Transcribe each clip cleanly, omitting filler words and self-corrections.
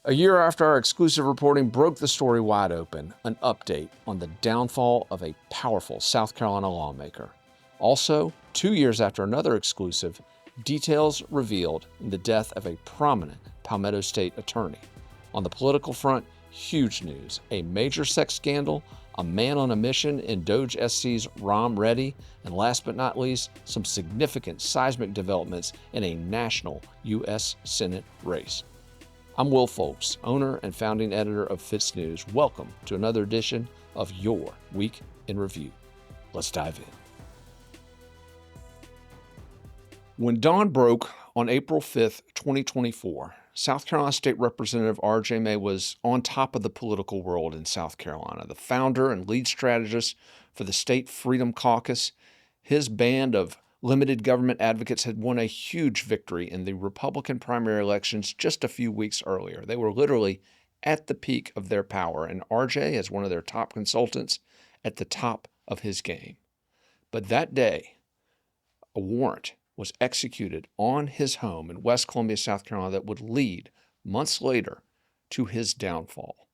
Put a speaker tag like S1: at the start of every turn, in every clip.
S1: A year after our exclusive reporting broke the story wide open, an update on the downfall of a powerful South Carolina lawmaker. Also, 2 years after another exclusive, details revealed in the death of a prominent Palmetto State attorney. On the political front, huge news: a major sex scandal, a man on a mission in Doge SC's Rahm ready, and last but not least, some significant seismic developments in a national U.S. Senate race. I'm Will Folks, owner and founding editor of FITSNews. Welcome to another edition of your Week in Review. Let's dive in. When dawn broke on April 5th, 2024, South Carolina State Representative R.J. May was on top of the political world in South Carolina. The founder and lead strategist for the State Freedom Caucus, his band of limited government advocates had won a huge victory in the Republican primary elections just a few weeks earlier. They were literally at the peak of their power, and R.J., as one of their top consultants, at the top of his game. But that day, a warrant was executed on his home in West Columbia, South Carolina, that would lead, months later, to his downfall.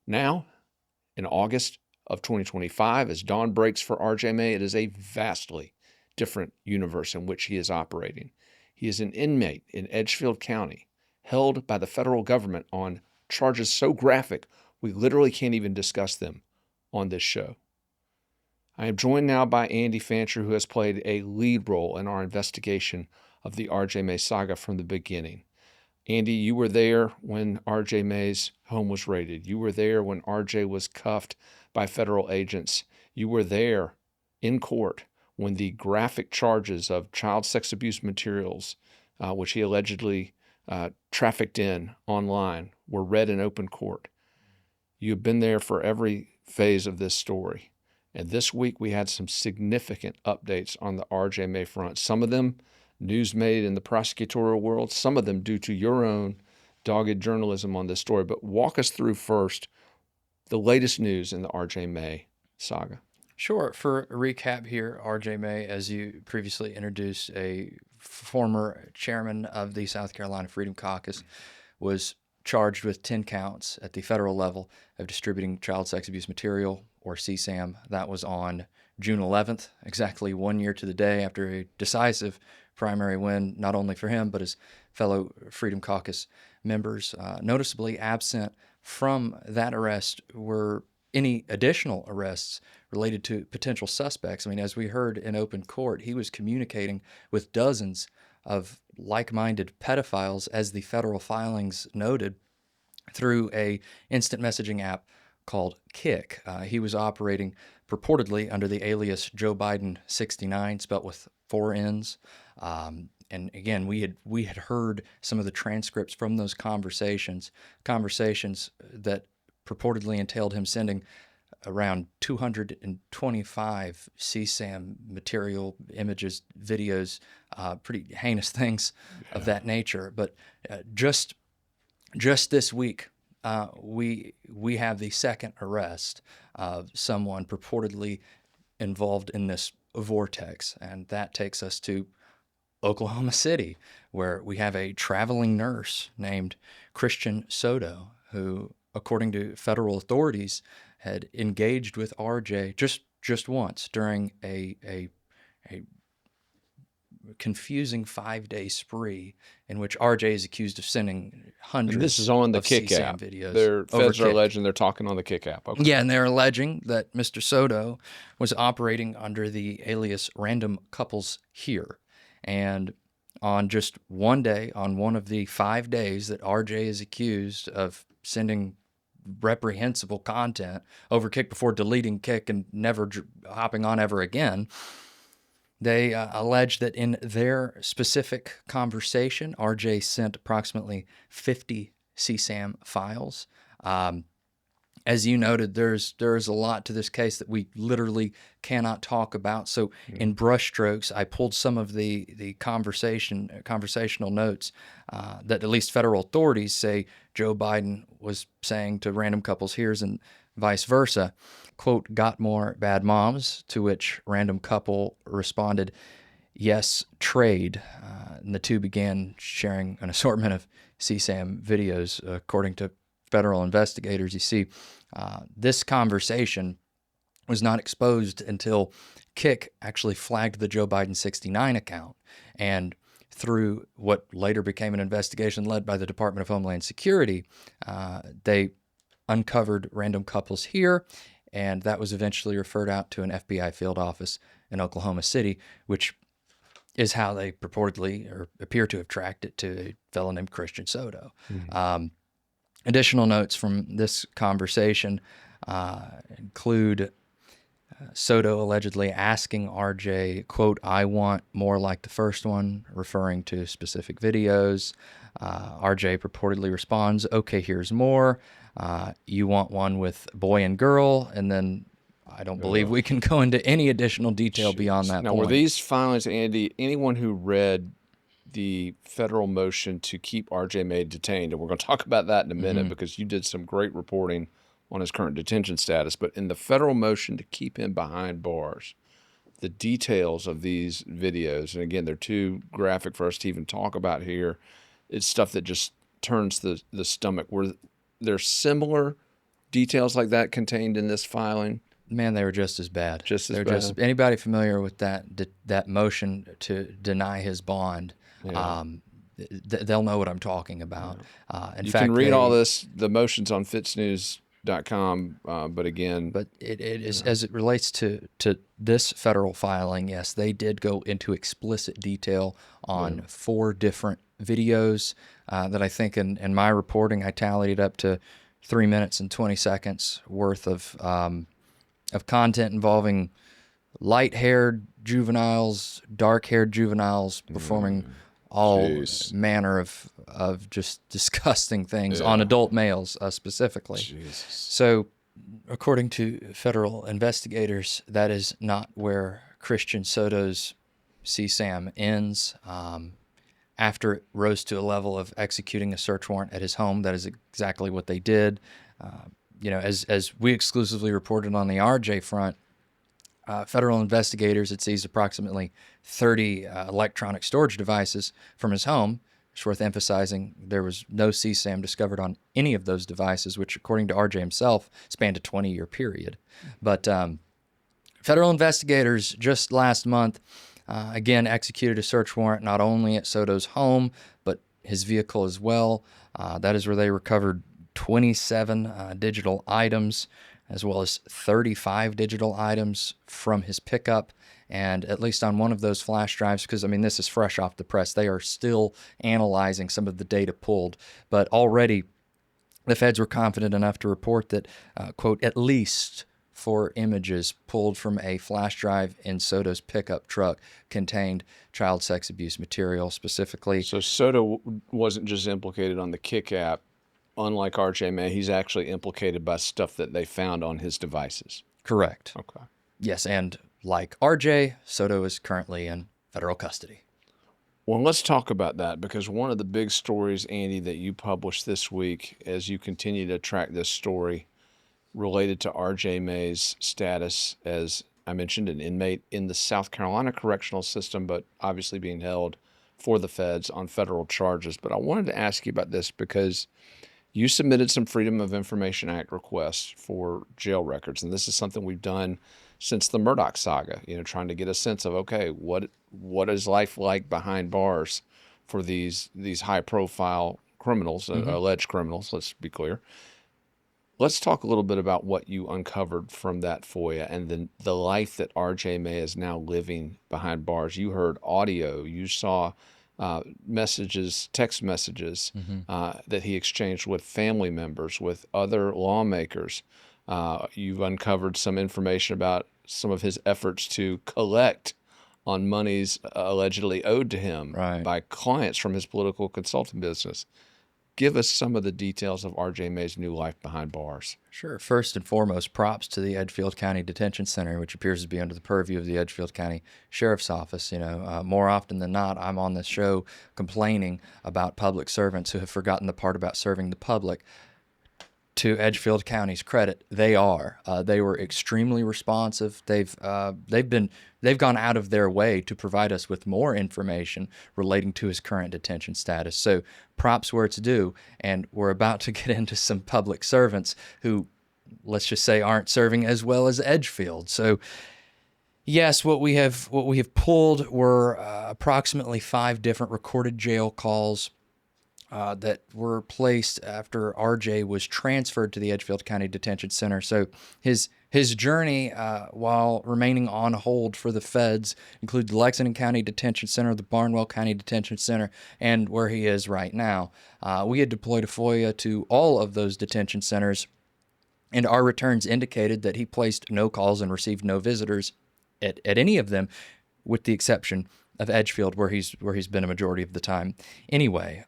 S1: Now, in August of 2025, as dawn breaks for R.J. May, it is a vastly different universe in which he is operating. He is an inmate in Edgefield County, held by the federal government on charges so graphic we literally can't even discuss them on this show. I am joined now by Andy Fancher, who has played a lead role in our investigation of the R.J. May saga from the beginning. Andy, you were there when R.J. May's home was raided. You were there when R.J. was cuffed by federal agents. You were there in court when the graphic charges of child sex abuse materials, which he allegedly trafficked in online, were read in open court. You've been there for every phase of this story. And this week we had some significant updates on the R.J. May front. Some of them news made in the prosecutorial world, some of them due to your own dogged journalism on this story. But walk us through first the latest news in the R.J. May saga.
S2: Sure. For a recap here, R.J. May, as you previously introduced, a former chairman of the South Carolina Freedom Caucus, was charged with 10 counts at the federal level of distributing child sex abuse material, or CSAM. That was on June 11th, exactly 1 year to the day after a decisive primary win, not only for him, but his fellow Freedom Caucus members. Noticeably absent from that arrest were any additional arrests related to potential suspects. I mean, as we heard in open court, he was communicating with dozens of like-minded pedophiles, as the federal filings noted, through a instant messaging app called Kik. He was operating purportedly under the alias Joe Biden 69, spelt with 4 N's. And again, we had heard some of the transcripts from those conversations that purportedly entailed him sending around 225 CSAM material, images, videos, pretty heinous things of that nature. But just this week, we have the second arrest of someone purportedly involved in this vortex, and that takes us to Oklahoma City, where we have a traveling nurse named Christian Soto, who, according to federal authorities, had engaged with R.J. just once during a confusing 5-day spree in which R.J. is accused of sending hundreds.
S1: And this is on the Kik app.
S2: Videos.
S1: Feds are alleging they're talking on the Kik app. Okay.
S2: Yeah, and they're alleging that Mr. Soto was operating under the alias Random Couples Here. And on just one day, on one of the 5 days that R.J. is accused of sending reprehensible content over Kik before deleting Kik and never hopping on ever again, they allege that in their specific conversation, R.J. sent approximately 50 CSAM files. As you noted, there's a lot to this case that we literally cannot talk about. So in brushstrokes, I pulled some of the conversational notes that at least federal authorities say Joe Biden was saying to Random Couples Here's and vice versa. Quote, "Got more bad moms," to which Random Couple responded, "Yes, trade." And the two began sharing an assortment of CSAM videos, according to federal investigators. You see, this conversation was not exposed until Kik actually flagged the Joe Biden 69 account. And through what later became an investigation led by the Department of Homeland Security, they uncovered random couples here, and that was eventually referred out to an FBI field office in Oklahoma City, which is how they purportedly or appear to have tracked it to a fellow named Christian Soto. Additional notes from this conversation include Soto allegedly asking RJ, quote, "I want more like the first one," referring to specific videos. RJ purportedly responds, "Okay, here's more. You want one with boy and girl?" And then I don't believe we can go into any additional detail beyond that
S1: Now,
S2: point.
S1: were these filings, Andy, anyone who read the federal motion to keep RJ May detained, and we're going to talk about that in a minute because you did some great reporting on his current detention status, but in the federal motion to keep him behind bars, the details of these videos, and again, they're too graphic for us to even talk about here. It's stuff that just turns the stomach. Were there similar details like that contained in this filing?
S2: Man, they were just as bad.
S1: Just as
S2: They're
S1: bad?
S2: anybody familiar with that motion to deny his bond, they'll know what I'm talking about. In
S1: You
S2: fact,
S1: can read all this, the motions on FITSNews.com, but again...
S2: But it is, as it relates to this federal filing, yes, they did go into explicit detail on 4 different videos that I think in my reporting, I tallied it up to 3 minutes and 20 seconds worth of content involving light-haired juveniles, dark-haired juveniles performing all manner of just disgusting things on adult males specifically.
S1: Jesus.
S2: So, according to federal investigators, that is not where Christian Soto's CSAM ends. After it rose to a level of executing a search warrant at his home, that is exactly what they did. As we exclusively reported on the RJ front, federal investigators had seized approximately 30 electronic storage devices from his home. It's worth emphasizing there was no CSAM discovered on any of those devices, which, according to RJ himself, spanned a 20-year period. But federal investigators just last month, again, executed a search warrant not only at Soto's home, but his vehicle as well. That is where they recovered 27 digital items, as well as 35 digital items from his pickup. And at least on one of those flash drives, because, I mean, this is fresh off the press, they are still analyzing some of the data pulled. But already the feds were confident enough to report that, quote, at least 4 images pulled from a flash drive in Soto's pickup truck contained child sex abuse material specifically.
S1: So Soto wasn't just implicated on the Kik app. Unlike RJ May, he's actually implicated by stuff that they found on his devices.
S2: Correct.
S1: Okay.
S2: Yes, and like RJ, Soto is currently in federal custody.
S1: Well, let's talk about that, because one of the big stories, Andy, that you published this week as you continue to track this story related to RJ May's status as, I mentioned, an inmate in the South Carolina correctional system, but obviously being held for the feds on federal charges. But I wanted to ask you about this because you submitted some Freedom of Information Act requests for jail records, and this is something we've done since the Murdoch saga, trying to get a sense of, okay, what is life like behind bars for these high-profile criminals, alleged criminals, let's be clear. Let's talk a little bit about what you uncovered from that FOIA and then the life that RJ May is now living behind bars. You heard audio, you saw messages, text messages that he exchanged with family members, with other lawmakers. You've uncovered some information about some of his efforts to collect on monies allegedly owed to him by clients from his political consulting business. Give us some of the details of RJ May's new life behind bars.
S2: Sure. First and foremost, props to the Edgefield County Detention Center, which appears to be under the purview of the Edgefield County Sheriff's Office. More often than not, I'm on this show complaining about public servants who have forgotten the part about serving the public. to Edgefield County's credit, they are. They were extremely responsive. They've gone out of their way to provide us with more information relating to his current detention status. So props where it's due. And we're about to get into some public servants who, let's just say, aren't serving as well as Edgefield. So yes, what we have pulled were approximately 5 different recorded jail calls that were placed after RJ was transferred to the Edgefield County Detention Center. So his journey while remaining on hold for the feds includes the Lexington County Detention Center, the Barnwell County Detention Center, and where he is right now. We had deployed a FOIA to all of those detention centers, and our returns indicated that he placed no calls and received no visitors at any of them, with the exception of Edgefield, where he's been a majority of the time. Anyway,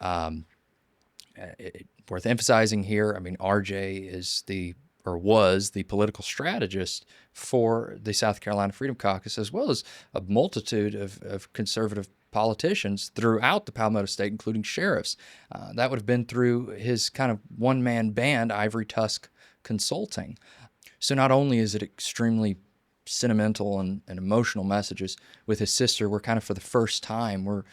S2: worth emphasizing here, I mean, RJ was the political strategist for the South Carolina Freedom Caucus, as well as a multitude of conservative politicians throughout the Palmetto State, including sheriffs. That would have been through his kind of one-man band, Ivory Tusk Consulting. So not only is it extremely sentimental and emotional messages with his sister, we're kind of, for the first time, we're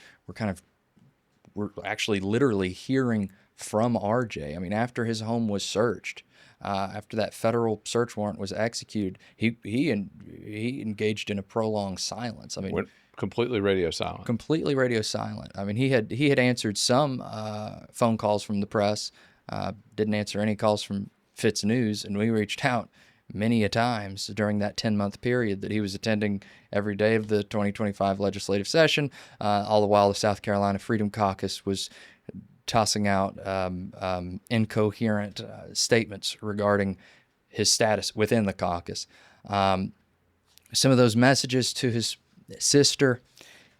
S2: actually literally hearing from RJ. I mean, after his home was searched, after that federal search warrant was executed, he engaged in a prolonged silence. I mean,
S1: Went completely radio silent.
S2: Completely radio silent. I mean, he had answered some phone calls from the press, didn't answer any calls from FITSNews, and we reached out many a times during that 10-month period that he was attending every day of the 2025 legislative session. All the while, the South Carolina Freedom Caucus was tossing out incoherent statements regarding his status within the caucus. Some of those messages to his sister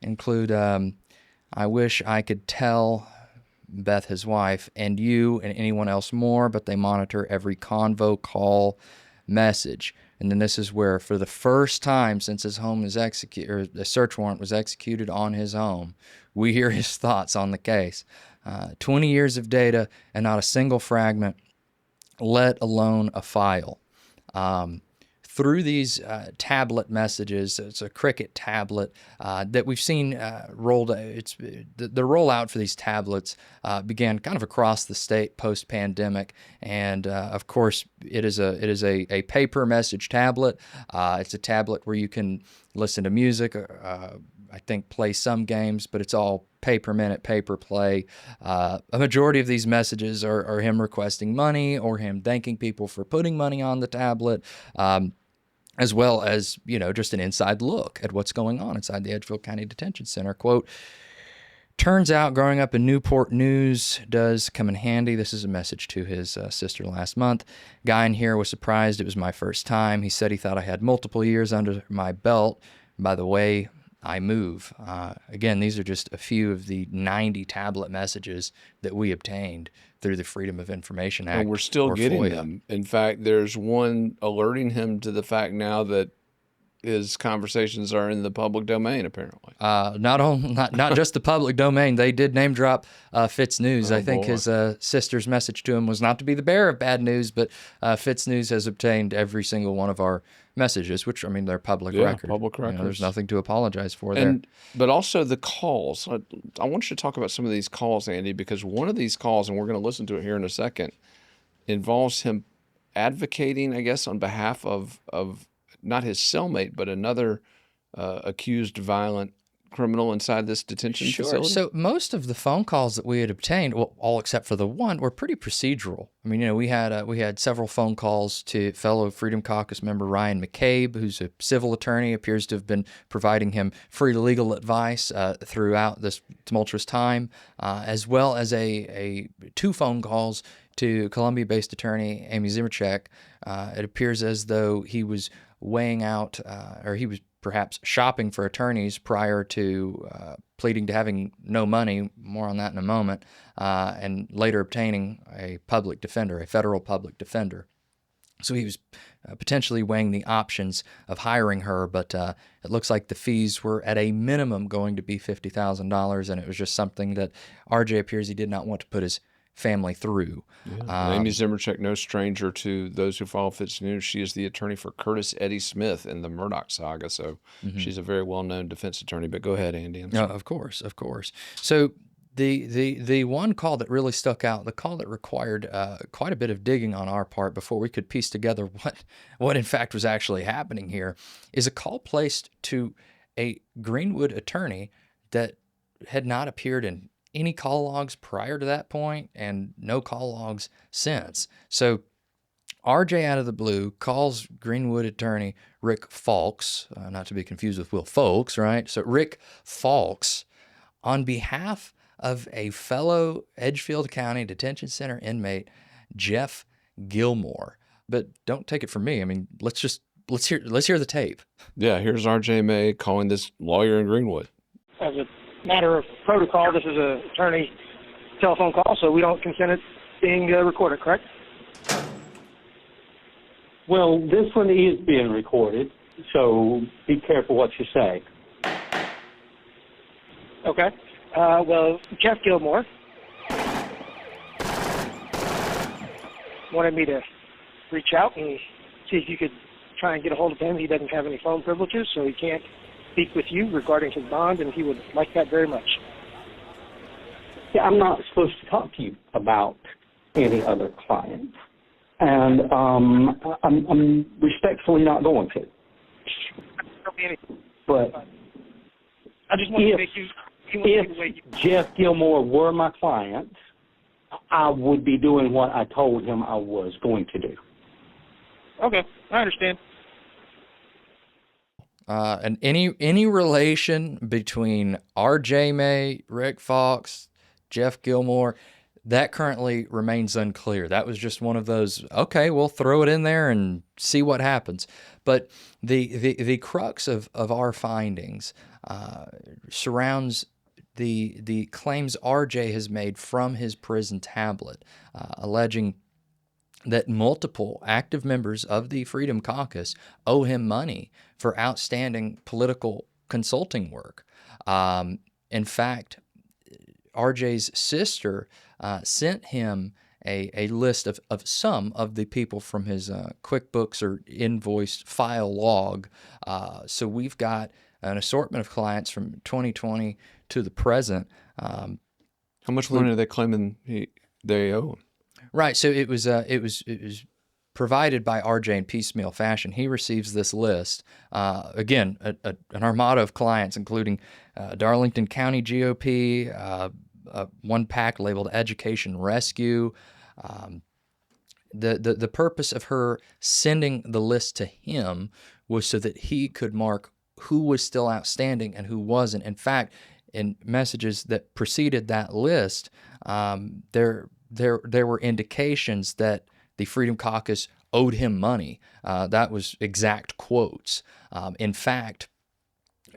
S2: include, I wish I could tell Beth, his wife, and you and anyone else more, but they monitor every convo call message. And then this is where, for the first time since his home is executed, or the search warrant was executed on his home, we hear his thoughts on the case. 20 years of data and not a single fragment, let alone a file. Through these tablet messages, it's a Cricket tablet that we've seen rolled. The rollout for these tablets began kind of across the state post-pandemic, and of course, it is a paper message tablet. It's a tablet where you can listen to music, I think play some games, but it's all pay per minute, pay per play. A majority of these messages are him requesting money or him thanking people for putting money on the tablet. As well as, just an inside look at what's going on inside the Edgefield County Detention Center. Quote, turns out growing up in Newport News does come in handy. This is a message to his sister last month. Guy in here was surprised it was my first time. He said he thought I had multiple years under my belt by the way I move. Again, these are just a few of the 90 tablet messages that we obtained through the Freedom of Information Act.
S1: And we're still getting
S2: FOIA.
S1: them. In fact, there's one alerting him to the fact now that his conversations are in the public domain, apparently.
S2: Not just the public domain. They did name drop FITSNews.
S1: Oh,
S2: I think
S1: boy.
S2: his sister's message to him was not to be the bearer of bad news, but FITSNews has obtained every single one of our messages, which, I mean, they're public record.
S1: Public records.
S2: There's nothing to apologize for there.
S1: But also the calls. I want you to talk about some of these calls, Andy, because one of these calls, and we're going to listen to it here in a second, involves him advocating, I guess, on behalf of not his cellmate, but another accused violent criminal inside this detention facility?
S2: So most of the phone calls that we had obtained, well, all except for the one, were pretty procedural. I mean, we had several phone calls to fellow Freedom Caucus member Ryan McCabe, who's a civil attorney, appears to have been providing him free legal advice throughout this tumultuous time, as well as a 2 phone calls to Columbia-based attorney Amy Zimmercheck. It appears as though he was weighing out, or he was perhaps shopping for attorneys prior to pleading to having no money, more on that in a moment, and later obtaining a public defender, a federal public defender. So he was potentially weighing the options of hiring her, but it looks like the fees were at a minimum going to be $50,000, and it was just something that RJ appears he did not want to put his family through.
S1: Yeah. And Amy Zimmercheck, no stranger to those who follow FITSNews. She is the attorney for Curtis Eddie Smith in the Murdoch saga, so she's a very well-known defense attorney. But go ahead, Andy. I'm sorry.
S2: Of course, of course. So the one call that really stuck out, the call that required quite a bit of digging on our part before we could piece together what in fact was actually happening here, is a call placed to a Greenwood attorney that had not appeared in any call logs prior to that point and no call logs since. So RJ out of the blue calls Greenwood attorney Rick Fawkes, not to be confused with Will Folks, right? So Rick Fawkes, on behalf of a fellow Edgefield County Detention Center inmate, Jeff Gilmore. But don't take it from me. I mean, let's hear the tape.
S1: Yeah, here's RJ May calling this lawyer in Greenwood.
S3: As a matter of protocol, this is an attorney telephone call, so we don't consent it being recorded, correct?
S4: Well, this one is being recorded, so be careful what you say.
S3: Okay. Well, Jeff Gilmore wanted me to reach out and see if you could try and get a hold of him. He doesn't have any phone privileges, so he can't speak with you regarding his bond, and he would like that very much.
S4: Yeah, I'm not supposed to talk to you about any other clients, and I'm respectfully not going to. But
S3: I just want to make you.
S4: If Jeff Gilmore were my client, I would be doing what I told him I was going to do.
S3: Okay, I understand.
S2: And any relation between R.J. May, Rick Fawkes, Jeff Gilmore, that currently remains unclear. That was just one of those, okay, we'll throw it in there and see what happens. But the crux of our findings surrounds the claims R.J. has made from his prison tablet, alleging that multiple active members of the Freedom Caucus owe him money for outstanding political consulting work. In fact, RJ's sister sent him a list of some of the people from his QuickBooks or invoiced file log. So we've got an assortment of clients from 2020 to the present.
S1: How much money are they claiming they owe him?
S2: Right. So it was provided by RJ in piecemeal fashion. He receives this list. Again, an armada of clients, including Darlington County GOP, one pack labeled Education Rescue. The purpose of her sending the list to him was so that he could mark who was still outstanding and who wasn't. In fact, in messages that preceded that list, there were indications that the Freedom Caucus owed him money. That was exact quotes. In fact,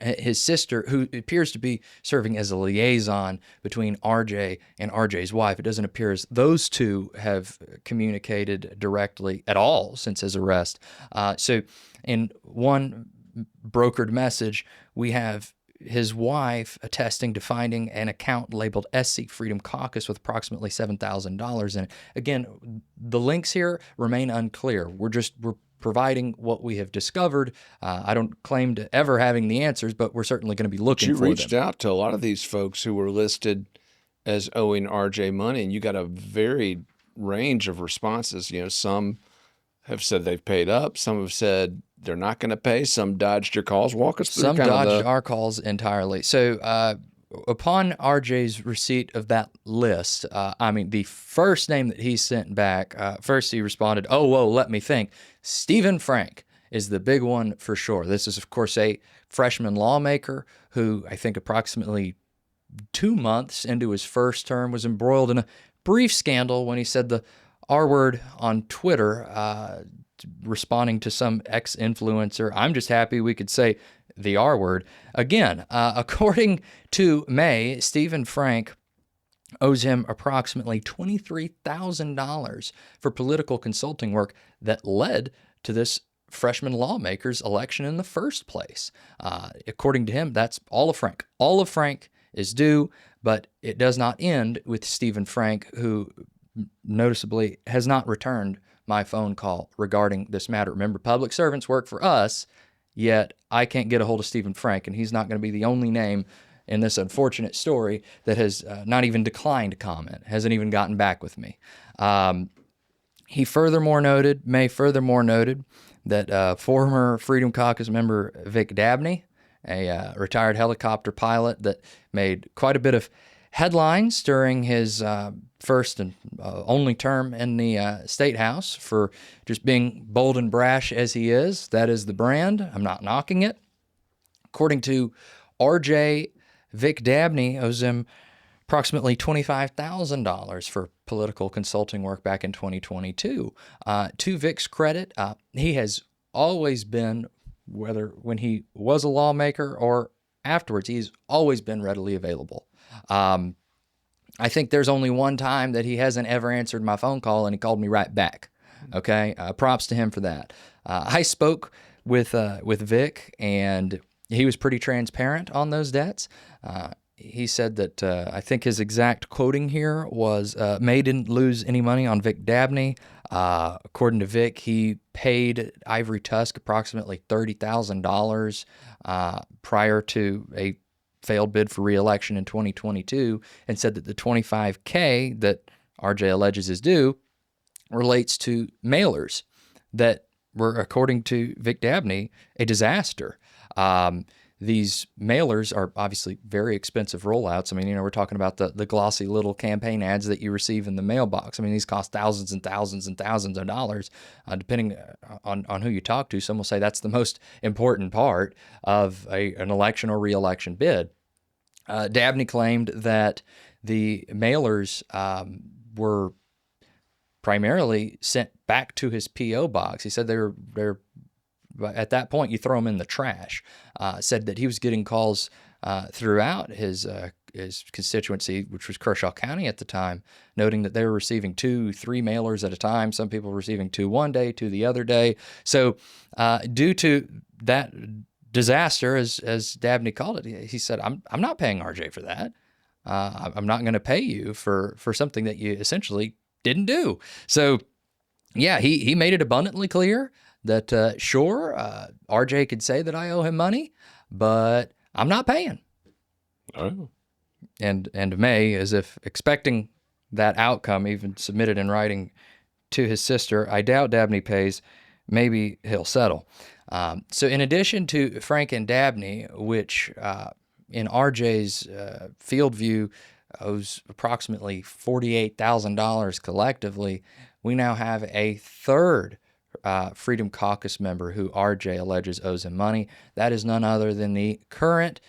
S2: his sister, who appears to be serving as a liaison between RJ and RJ's wife, it doesn't appear as those two have communicated directly at all since his arrest. So in one brokered message, we have his wife attesting to finding an account labeled SC Freedom Caucus with approximately $7,000 in it. Again, the links here remain unclear. We're providing what we have discovered. I don't claim to ever having the answers, but we're certainly going to be looking for them.
S1: You reached out to a lot of these folks who were listed as owing RJ money, and you got a varied range of responses. You know, some have said they've paid up. Some have said they're not going to pay. Some dodged your calls. Walk us through
S2: some dodged our calls entirely. So upon RJ's receipt of that list, the first name that he sent back, first he responded, "Oh, whoa, let me think. Stephen Frank is the big one for sure." This is, of course, a freshman lawmaker who I think approximately 2 months into his first term was embroiled in a brief scandal when he said the R word on Twitter, responding to some ex-influencer. I'm just happy we could say the R word. Again, according to May, Stephen Frank owes him approximately $23,000 for political consulting work that led to this freshman lawmaker's election in the first place. According to him, that's all of Frank. All of Frank is due, but it does not end with Stephen Frank, who noticeably has not returned my phone call regarding this matter. Remember, public servants work for us, yet I can't get a hold of Stephen Frank, and he's not going to be the only name in this unfortunate story that has not even declined comment, hasn't even gotten back with me. May furthermore noted that former Freedom Caucus member Vic Dabney, a retired helicopter pilot that made quite a bit of headlines during his first and only term in the State House for just being bold and brash as he is. That is the brand. I'm not knocking it. According to RJ, Vic Dabney owes him approximately $25,000 for political consulting work back in 2022. To Vic's credit, he has always been, whether when he was a lawmaker or afterwards, he's always been readily available. I think there's only one time that he hasn't ever answered my phone call, and he called me right back. Okay, props to him for that. I spoke with Vic, and he was pretty transparent on those debts. He said that I think his exact quoting here was, May didn't lose any money on Vic Dabney. According to Vic, he paid Ivory Tusk approximately $30,000 prior to a failed bid for re-election in 2022, and said that the $25K that RJ alleges is due relates to mailers that were, according to Vic Dabney, a disaster. These mailers are obviously very expensive rollouts. I mean, we're talking about the glossy little campaign ads that you receive in the mailbox. I mean, these cost thousands and thousands and thousands of dollars, depending on who you talk to. Some will say that's the most important part of an election or re-election bid. Dabney claimed that the mailers were primarily sent back to his P.O. box. He said they're at that point, you throw them in the trash. Said that he was getting calls throughout his constituency, which was Kershaw County at the time, noting that they were receiving 2-3 mailers at a time. Some people were receiving 2 one day, 2 the other day. So due to that disaster, as Dabney called it, he said, I'm not paying RJ for that. I'm not going to pay you for something that you essentially didn't do. So yeah, he made it abundantly clear that sure, RJ could say that I owe him money, but I'm not paying.
S1: Oh.
S2: And May, as if expecting that outcome, even submitted in writing to his sister, I doubt Dabney pays. Maybe he'll settle. So in addition to Frank and Dabney, which in RJ's field view owes approximately $48,000 collectively, we now have a third Freedom Caucus member who RJ alleges owes him money. That is none other than the current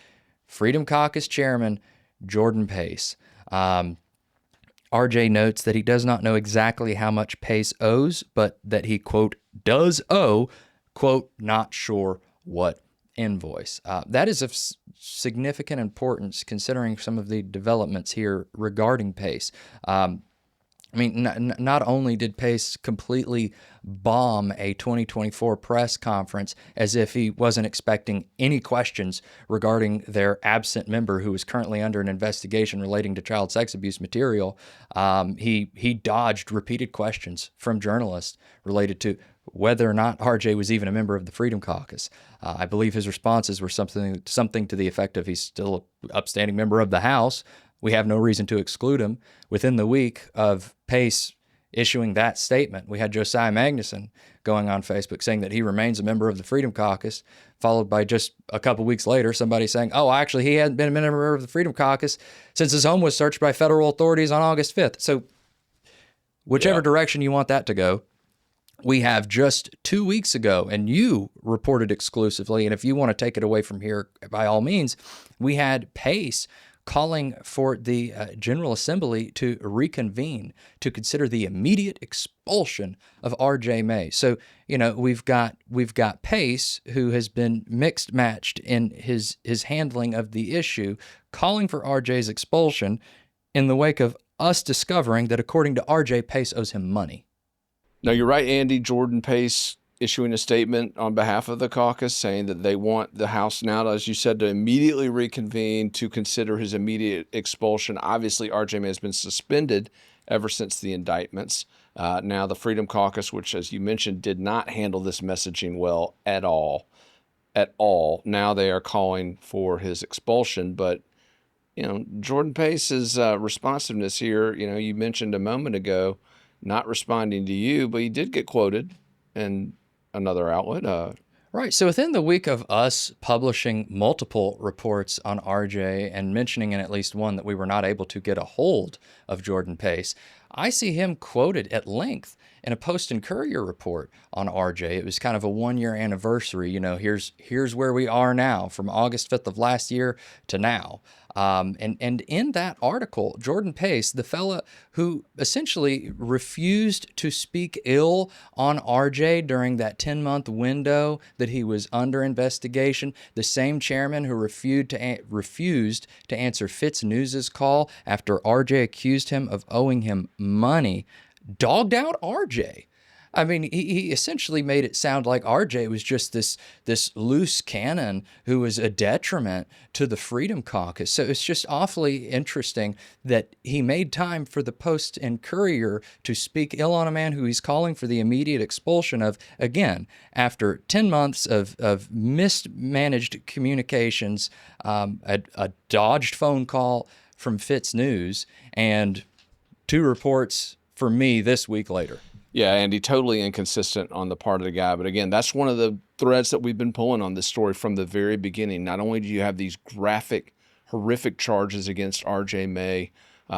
S2: Freedom Caucus chairman, Jordan Pace. RJ notes that he does not know exactly how much Pace owes, but that he, quote, does owe, quote, not sure what invoice. That is of significant importance considering some of the developments here regarding Pace. I mean, not only did Pace completely bomb a 2024 press conference as if he wasn't expecting any questions regarding their absent member who is currently under an investigation relating to child sex abuse material, he dodged repeated questions from journalists related to whether or not RJ was even a member of the Freedom Caucus. I believe his responses were something to the effect of he's still an upstanding member of the House. We have no reason to exclude him. Within the week of Pace issuing that statement, we had Josiah Magnuson going on Facebook saying that he remains a member of the Freedom Caucus, followed by just a couple weeks later, somebody saying, oh, actually, he hadn't been a member of the Freedom Caucus since his home was searched by federal authorities on August 5th. So whichever direction you want that to go, we have just 2 weeks ago, and you reported exclusively, and if you want to take it away from here, by all means, we had Pace calling for the General Assembly to reconvene to consider the immediate expulsion of RJ May. So, we've got Pace, who has been mixed matched in his handling of the issue, calling for RJ's expulsion in the wake of us discovering that, according to RJ, Pace owes him money.
S1: No, you're right, Andy. Jordan Pace issuing a statement on behalf of the caucus saying that they want the House now, as you said, to immediately reconvene to consider his immediate expulsion. Obviously, RJ May has been suspended ever since the indictments. Now, the Freedom Caucus, which, as you mentioned, did not handle this messaging well at all, now they are calling for his expulsion. But Jordan Pace's responsiveness here, you mentioned a moment ago, not responding to you, but he did get quoted in another outlet.
S2: Right. So within the week of us publishing multiple reports on RJ and mentioning in at least one that we were not able to get a hold of Jordan Pace, I see him quoted at length in a Post and Courier report on RJ. It was kind of a 1-year anniversary. Here's where we are now from August 5th of last year to now. And in that article, Jordan Pace, the fella who essentially refused to speak ill on RJ during that 10-month window that he was under investigation, the same chairman who refused to answer FITSNews' call after RJ accused him of owing him money, dogged out RJ. I mean, he essentially made it sound like RJ was just this loose cannon who was a detriment to the Freedom Caucus. So it's just awfully interesting that he made time for the Post and Courier to speak ill on a man who he's calling for the immediate expulsion of, again, after 10 months of mismanaged communications, a dodged phone call from FITSNews, and 2 reports for me this week later.
S1: Yeah, Andy, totally inconsistent on the part of the guy. But again, that's one of the threads that we've been pulling on this story from the very beginning. Not only do you have these graphic, horrific charges against R.J. May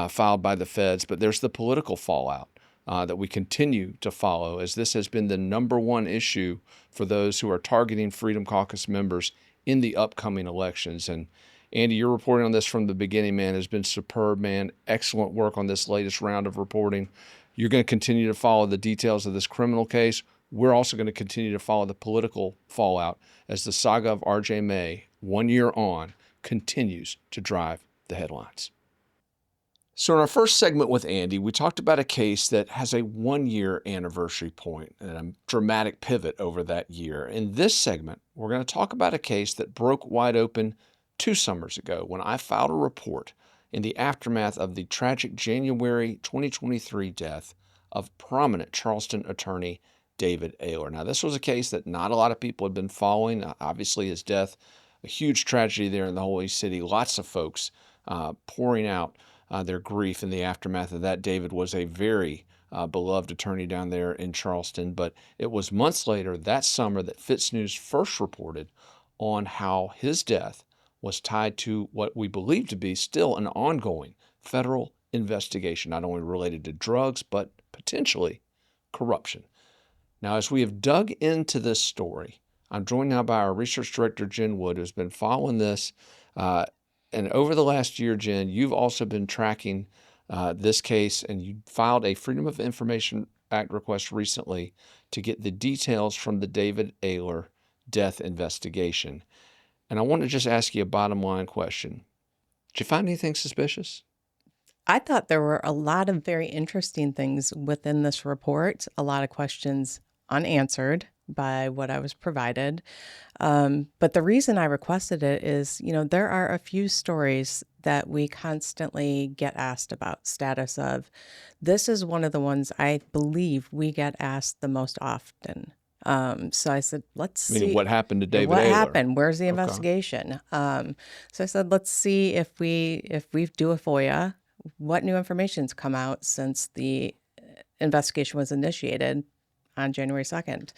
S1: filed by the feds, but there's the political fallout that we continue to follow, as this has been the number one issue for those who are targeting Freedom Caucus members in the upcoming elections. And Andy, your reporting on this from the beginning, man, has been superb, man. Excellent work on this latest round of reporting. You're going to continue to follow the details of this criminal case. We're also going to continue to follow the political fallout as the saga of R.J. May, 1 year on, continues to drive the headlines. So in our first segment with Andy, we talked about a case that has a 1-year anniversary point and a dramatic pivot over that year. In this segment, we're going to talk about a case that broke wide open 2 summers ago when I filed a report in the aftermath of the tragic January 2023 death of prominent Charleston attorney David Aylor. Now, this was a case that not a lot of people had been following. Obviously, his death, a huge tragedy there in the Holy City. Lots of folks pouring out their grief in the aftermath of that. David was a very beloved attorney down there in Charleston, but it was months later that summer that FITSNews first reported on how his death was tied to what we believe to be still an ongoing federal investigation, not only related to drugs, but potentially corruption. Now, as we have dug into this story, I'm joined now by our research director, Jen Wood, who's been following this. And over the last year, Jen, you've also been tracking this case, and you filed a Freedom of Information Act request recently to get the details from the David Aylor death investigation. And I want to just ask you a bottom line question. Did you find anything suspicious?
S5: I thought there were a lot of very interesting things within this report, a lot of questions unanswered by what I was provided. But the reason I requested it is, there are a few stories that we constantly get asked about, status of. This is one of the ones I believe we get asked the most often. So I said, let's see.
S1: What happened to David
S5: What
S1: Aylor?
S5: happened? Where's the investigation? So I said, let's see if we do a FOIA, what new information's come out since the investigation was initiated on January 2nd.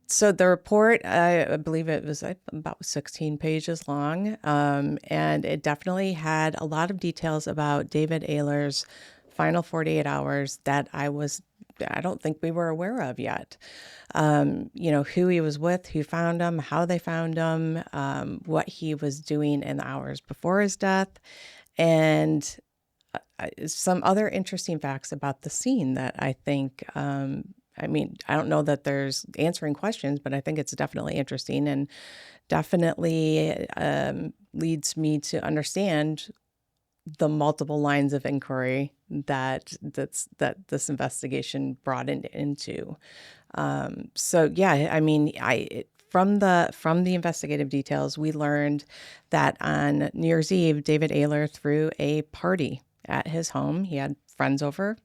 S5: So the report, I believe it was about 16 pages long, and it definitely had a lot of details about David Aylor's final 48 hours that I don't think we were aware of yet. Who he was with, who found him, how they found him, what he was doing in the hours before his death, and some other interesting facts about the scene that I think, I don't know that there's answering questions, but I think it's definitely interesting and definitely leads me to understand the multiple lines of inquiry that this investigation brought into. From the investigative details, we learned that on New Year's Eve, David Aylor threw a party at his home. He had friends over.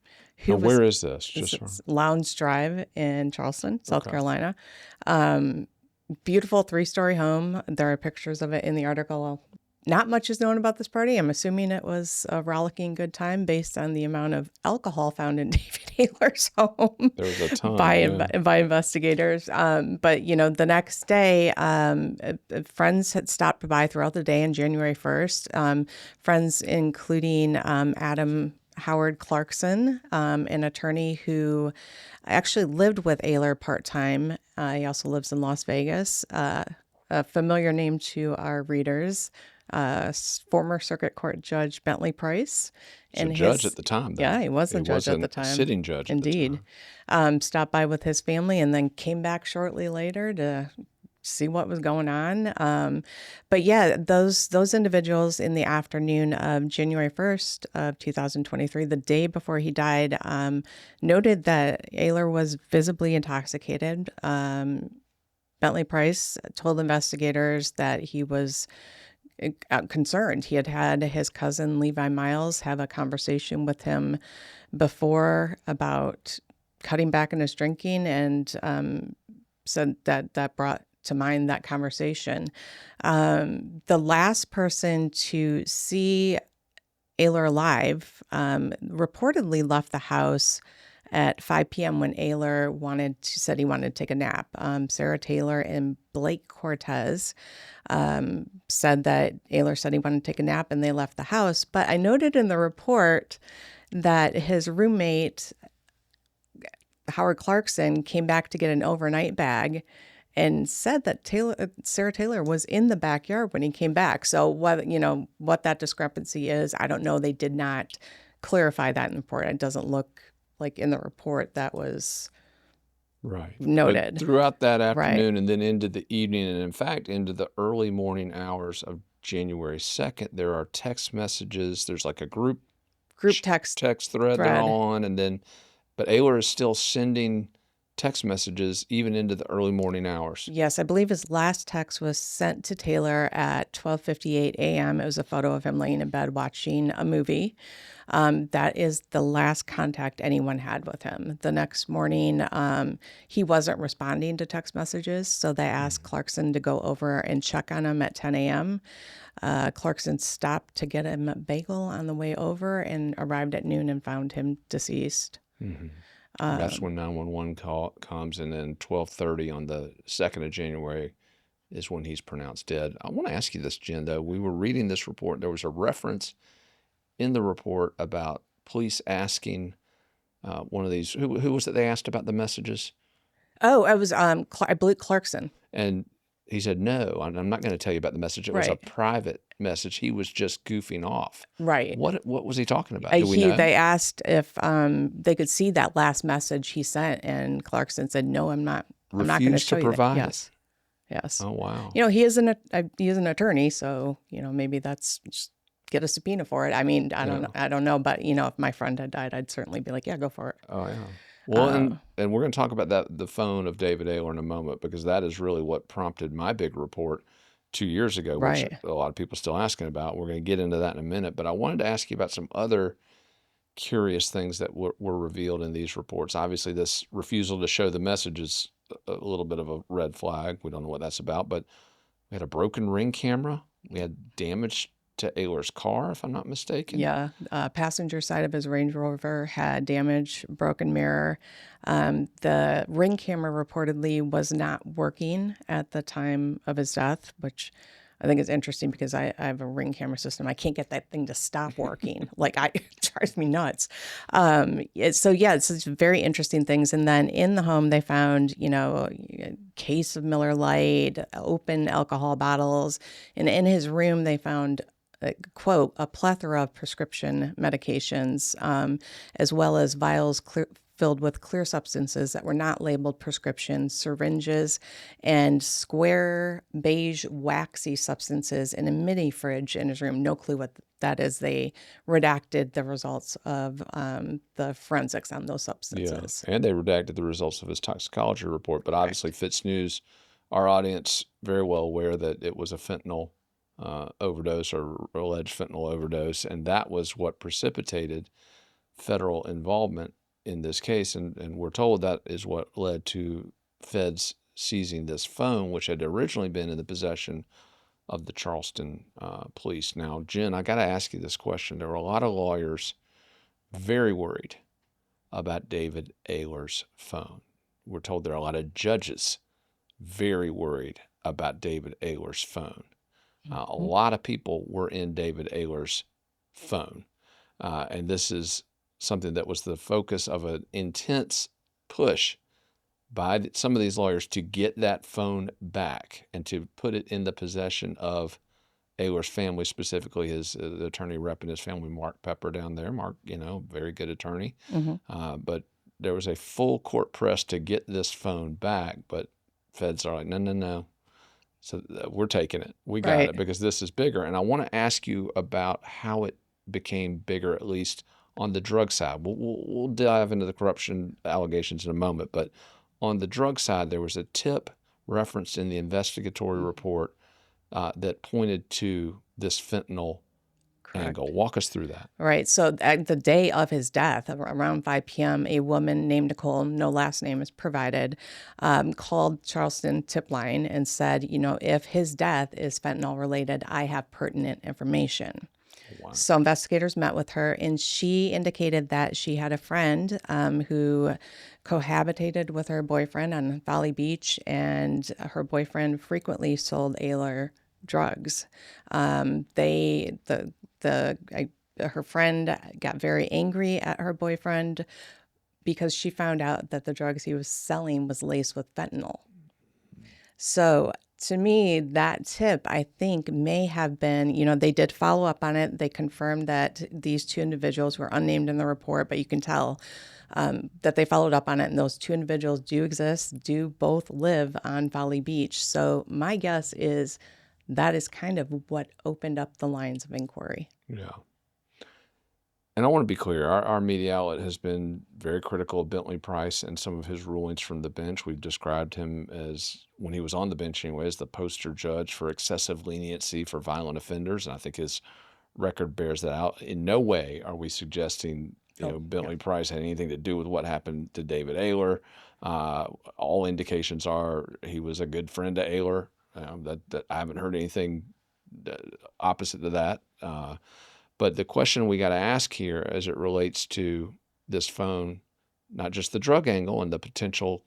S1: Now, where is this? Just
S5: It's Lowndes Drive in Charleston, South
S1: Okay.
S5: Carolina. Beautiful 3-story home. There are pictures of it in the article. Not much is known about this party. I'm assuming it was a rollicking good time based on the amount of alcohol found in David Aylor's home.
S1: There was a ton,
S5: by
S1: yeah.
S5: by investigators. But you know, the next day, friends had stopped by throughout the day on January 1st. Friends including Adam Howard Clarkson, an attorney who actually lived with Aylor part-time. He also lives in Las Vegas. A familiar name to our readers, former circuit court judge Bentley Price.
S1: And a judge at the time, though.
S5: Yeah, he was a judge at the time.
S1: A sitting judge at the
S5: Indeed. Stopped by with his family and then came back shortly later to see what was going on. But yeah, those individuals in the afternoon of January 1st of 2023, the day before he died, noted that Aylor was visibly intoxicated. Bentley Price told investigators that he was concerned. He had had his cousin Levi Miles have a conversation with him before about cutting back on his drinking, and said that brought to mind that conversation. The last person to see Aylor alive reportedly left the house at 5 p.m. when Aylor said he wanted to take a nap. Sarah Taylor and Blake Cortez said that Aylor said he wanted to take a nap and they left the house. But I noted in the report that his roommate, Howard Clarkson, came back to get an overnight bag and said that Sarah Taylor was in the backyard when he came back. So what that discrepancy is, I don't know. They did not clarify that in the report. It doesn't look like in the report that was noted.
S1: But throughout that afternoon and then into the evening, and in fact into the early morning hours of January 2nd, there are text messages. There's like a group text thread they're on, but Aylor is still sending text messages even into the early morning hours.
S5: Yes, I believe his last text was sent to Taylor at 12:58 a.m. It was a photo of him laying in bed watching a movie. That is the last contact anyone had with him. The next morning, he wasn't responding to text messages, so they asked Clarkson to go over and check on him at 10 a.m. Clarkson stopped to get him a bagel on the way over and arrived at noon and found him deceased.
S1: Mm-hmm. That's when 911 call comes, and then 12:30 on the 2nd of January is when he's pronounced dead. I want to ask you this, Jen, though. We were reading this report. There was a reference in the report about police asking one of these, who was it they asked about the messages?
S5: Oh, it was, I believe Clarkson.
S1: And he said, no, I'm not going to tell you about the message. It was a private message. He was just goofing off.
S5: Right.
S1: What was he talking about? Do we know?
S5: They asked if they could see that last message he sent, and Clarkson said, no, I'm not going to show you
S1: provide
S5: that. Yes.
S1: Oh, wow.
S5: He is an attorney, so, maybe that's just get a subpoena for it. I mean, I don't know, but, if my friend had died, I'd certainly be like, yeah, go for it.
S1: Oh, yeah. Well, and we're going to talk about the phone of David Aylor in a moment, because that is really what prompted my big report 2 years ago, which a lot of people are still asking about. We're going to get into that in a minute, but I wanted to ask you about some other curious things that were revealed in these reports. Obviously, this refusal to show the message is a little bit of a red flag. We don't know what that's about, but we had a broken Ring camera. We had damage to Aylor's car, if I'm not mistaken.
S5: Yeah. Passenger side of his Range Rover had damage, broken mirror. The Ring camera reportedly was not working at the time of his death, which I think is interesting because I have a Ring camera system. I can't get that thing to stop working. It drives me nuts. It's very interesting things. And then in the home, they found, a case of Miller Lite, open alcohol bottles. And in his room, they found, quote, a plethora of prescription medications, as well as vials filled with clear substances that were not labeled prescription, syringes, and square beige waxy substances in a mini fridge in his room. No clue what that is. They redacted the results of the forensics on those substances.
S1: Yeah, and they redacted the results of his toxicology report. But obviously, FITSNews, our audience, very well aware that it was a fentanyl overdose or alleged fentanyl overdose, and that was what precipitated federal involvement in this case, and we're told that is what led to feds seizing this phone, which had originally been in the possession of the Charleston police. Now, Jen, I got to ask you this question. There were a lot of lawyers very worried about David Aylor's phone. We're told there are a lot of judges very worried about David Aylor's phone. A lot of people were in David Aylor's phone. And this is something that was the focus of an intense push by some of these lawyers to get that phone back and to put it in the possession of Aylor's family, specifically his the attorney repping his family, Mark Pepper, down there. Mark, very good attorney. But there was a full court press to get this phone back, but feds are like, no, no, no. So we're taking it. We got
S5: Right.
S1: it because this is bigger. And I want to ask you about how it became bigger, at least on the drug side. We'll dive into the corruption allegations in a moment, but on the drug side, there was a tip referenced in the investigatory report that pointed to this fentanyl angle. Walk us through that.
S5: Right. So at the day of his death, around 5 p.m., a woman named Nicole, no last name is provided, called Charleston tip line and said, if his death is fentanyl related, I have pertinent information.
S1: Wow.
S5: So investigators met with her, and she indicated that she had a friend who cohabitated with her boyfriend on Valley Beach, and her boyfriend frequently sold Aylor drugs. Her friend got very angry at her boyfriend because she found out that the drugs he was selling was laced with fentanyl. So to me, that tip, I think, may have been, they did follow up on it. They confirmed that these two individuals were unnamed in the report, but you can tell that they followed up on it. And those two individuals do exist, do both live on Valley Beach. So my guess is that is kind of what opened up the lines of inquiry.
S1: Yeah. And I want to be clear, our media outlet has been very critical of Bentley Price and some of his rulings from the bench. We've described him as, when he was on the bench anyway, as the poster judge for excessive leniency for violent offenders. And I think his record bears that out. In no way are we suggesting Bentley Price had anything to do with what happened to David Aylor. All indications are he was a good friend to Aylor. That I haven't heard anything opposite to that. But the question we got to ask here as it relates to this phone, not just the drug angle and the potential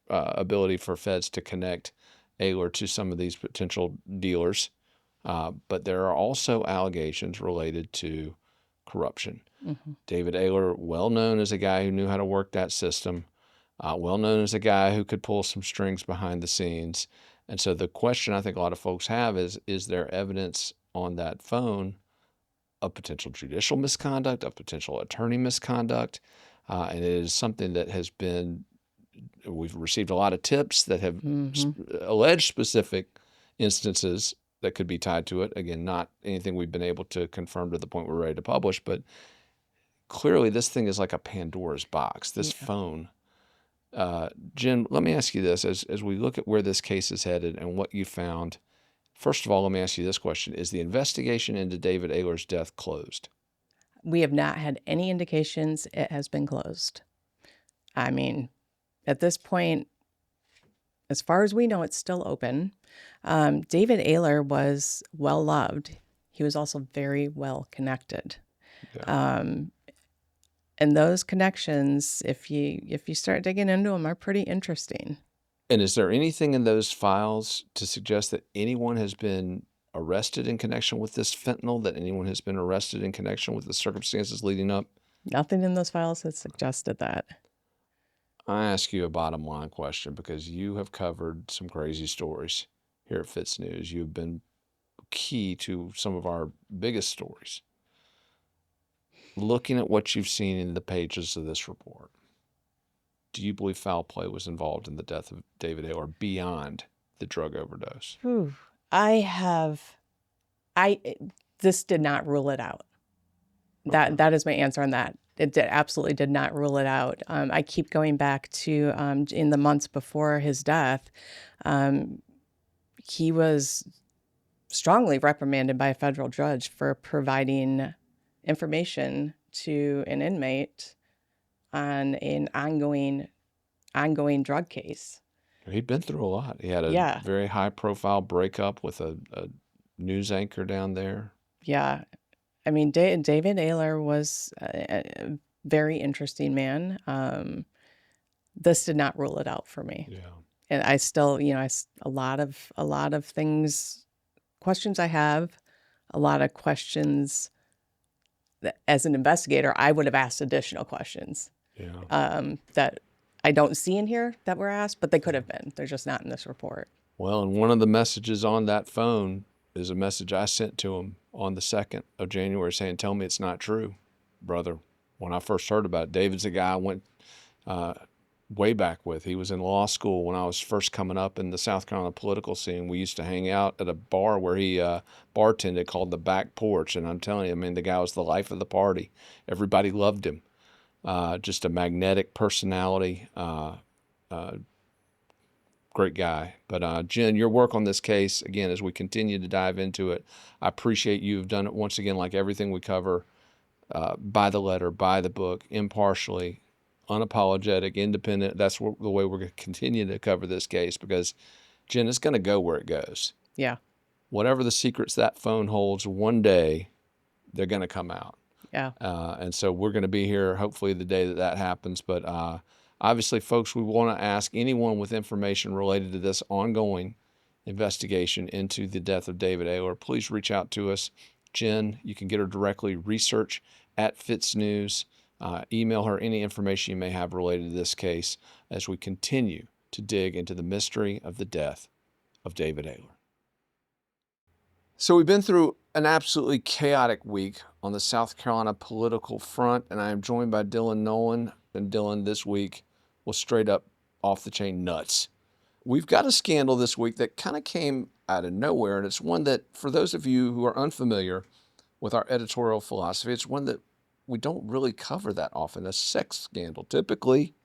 S1: ability for feds to connect Aylor to some of these potential dealers, but there are also allegations related to corruption.
S5: Mm-hmm.
S1: David Aylor, well known as a guy who knew how to work that system, well known as a guy who could pull some strings behind the scenes. And so the question I think a lot of folks have is there evidence on that phone of potential judicial misconduct, of potential attorney misconduct? And it is something that has been, we've received a lot of tips that have alleged specific instances that could be tied to it. Again, not anything we've been able to confirm to the point we're ready to publish, but clearly this thing is like a Pandora's box, this phone. Jen, let me ask you this. As we look at where this case is headed and what you found, first of all, let me ask you this question. Is the investigation into David Aylor's death closed?
S5: We have not had any indications it has been closed. I mean, at this point, as far as we know, it's still open. David Aylor was well loved. He was also very well connected.
S1: Yeah.
S5: And those connections, if you start digging into them, are pretty interesting.
S1: And is there anything in those files to suggest that anyone has been arrested in connection with this fentanyl, that anyone has been arrested in connection with the circumstances leading up?
S5: Nothing in those files has suggested that.
S1: I ask you a bottom line question because you have covered some crazy stories here at FITSNews. You've been key to some of our biggest stories. Looking at what you've seen in the pages of this report, do you believe foul play was involved in the death of David Aylor beyond the drug overdose?
S5: Whew. This did not rule it out.
S1: Okay.
S5: That is my answer on that. It absolutely did not rule it out. I keep going back to in the months before his death, he was strongly reprimanded by a federal judge for providing information to an inmate on an ongoing drug case.
S1: He'd been through a lot. He had a
S5: Yeah.
S1: very high-profile breakup with a news anchor down there.
S5: Yeah. I mean, David Aylor was a very interesting man. This did not rule it out for me.
S1: Yeah.
S5: And I still, a lot of things, questions I have, a lot of questions that as an investigator, I would have asked additional questions
S1: Yeah.
S5: that I don't see in here that were asked, but they could have been. They're just not in this report.
S1: Well, and one of the messages on that phone is a message I sent to him on the 2nd of January saying, "Tell me it's not true, brother." When I first heard about it, David's a guy I went way back with. He was in law school when I was first coming up in the South Carolina political scene. We used to hang out at a bar where he bartended called the Back Porch. And I'm telling you, I mean, the guy was the life of the party. Everybody loved him. Just a magnetic personality. Great guy. But Jen, your work on this case, again, as we continue to dive into it, I appreciate you've done it once again, like everything we cover, by the letter, by the book, impartially, unapologetic, independent. That's the way we're going to continue to cover this case because, Jen, it's going to go where it goes.
S5: Yeah.
S1: Whatever the secrets that phone holds, one day they're going to come out.
S5: Yeah.
S1: And so we're going to be here hopefully the day that happens. But obviously, folks, we want to ask anyone with information related to this ongoing investigation into the death of David Aylor, please reach out to us. Jen, you can get her directly, research@FITSNews. Email her any information you may have related to this case as we continue to dig into the mystery of the death of David Aylor. So we've been through an absolutely chaotic week on the South Carolina political front, and I am joined by Dylan Nolan. And Dylan, this week was straight up off the chain nuts. We've got a scandal this week that kind of came out of nowhere, and it's one that, for those of you who are unfamiliar with our editorial philosophy, it's one that we don't really cover that often, a sex scandal. Typically,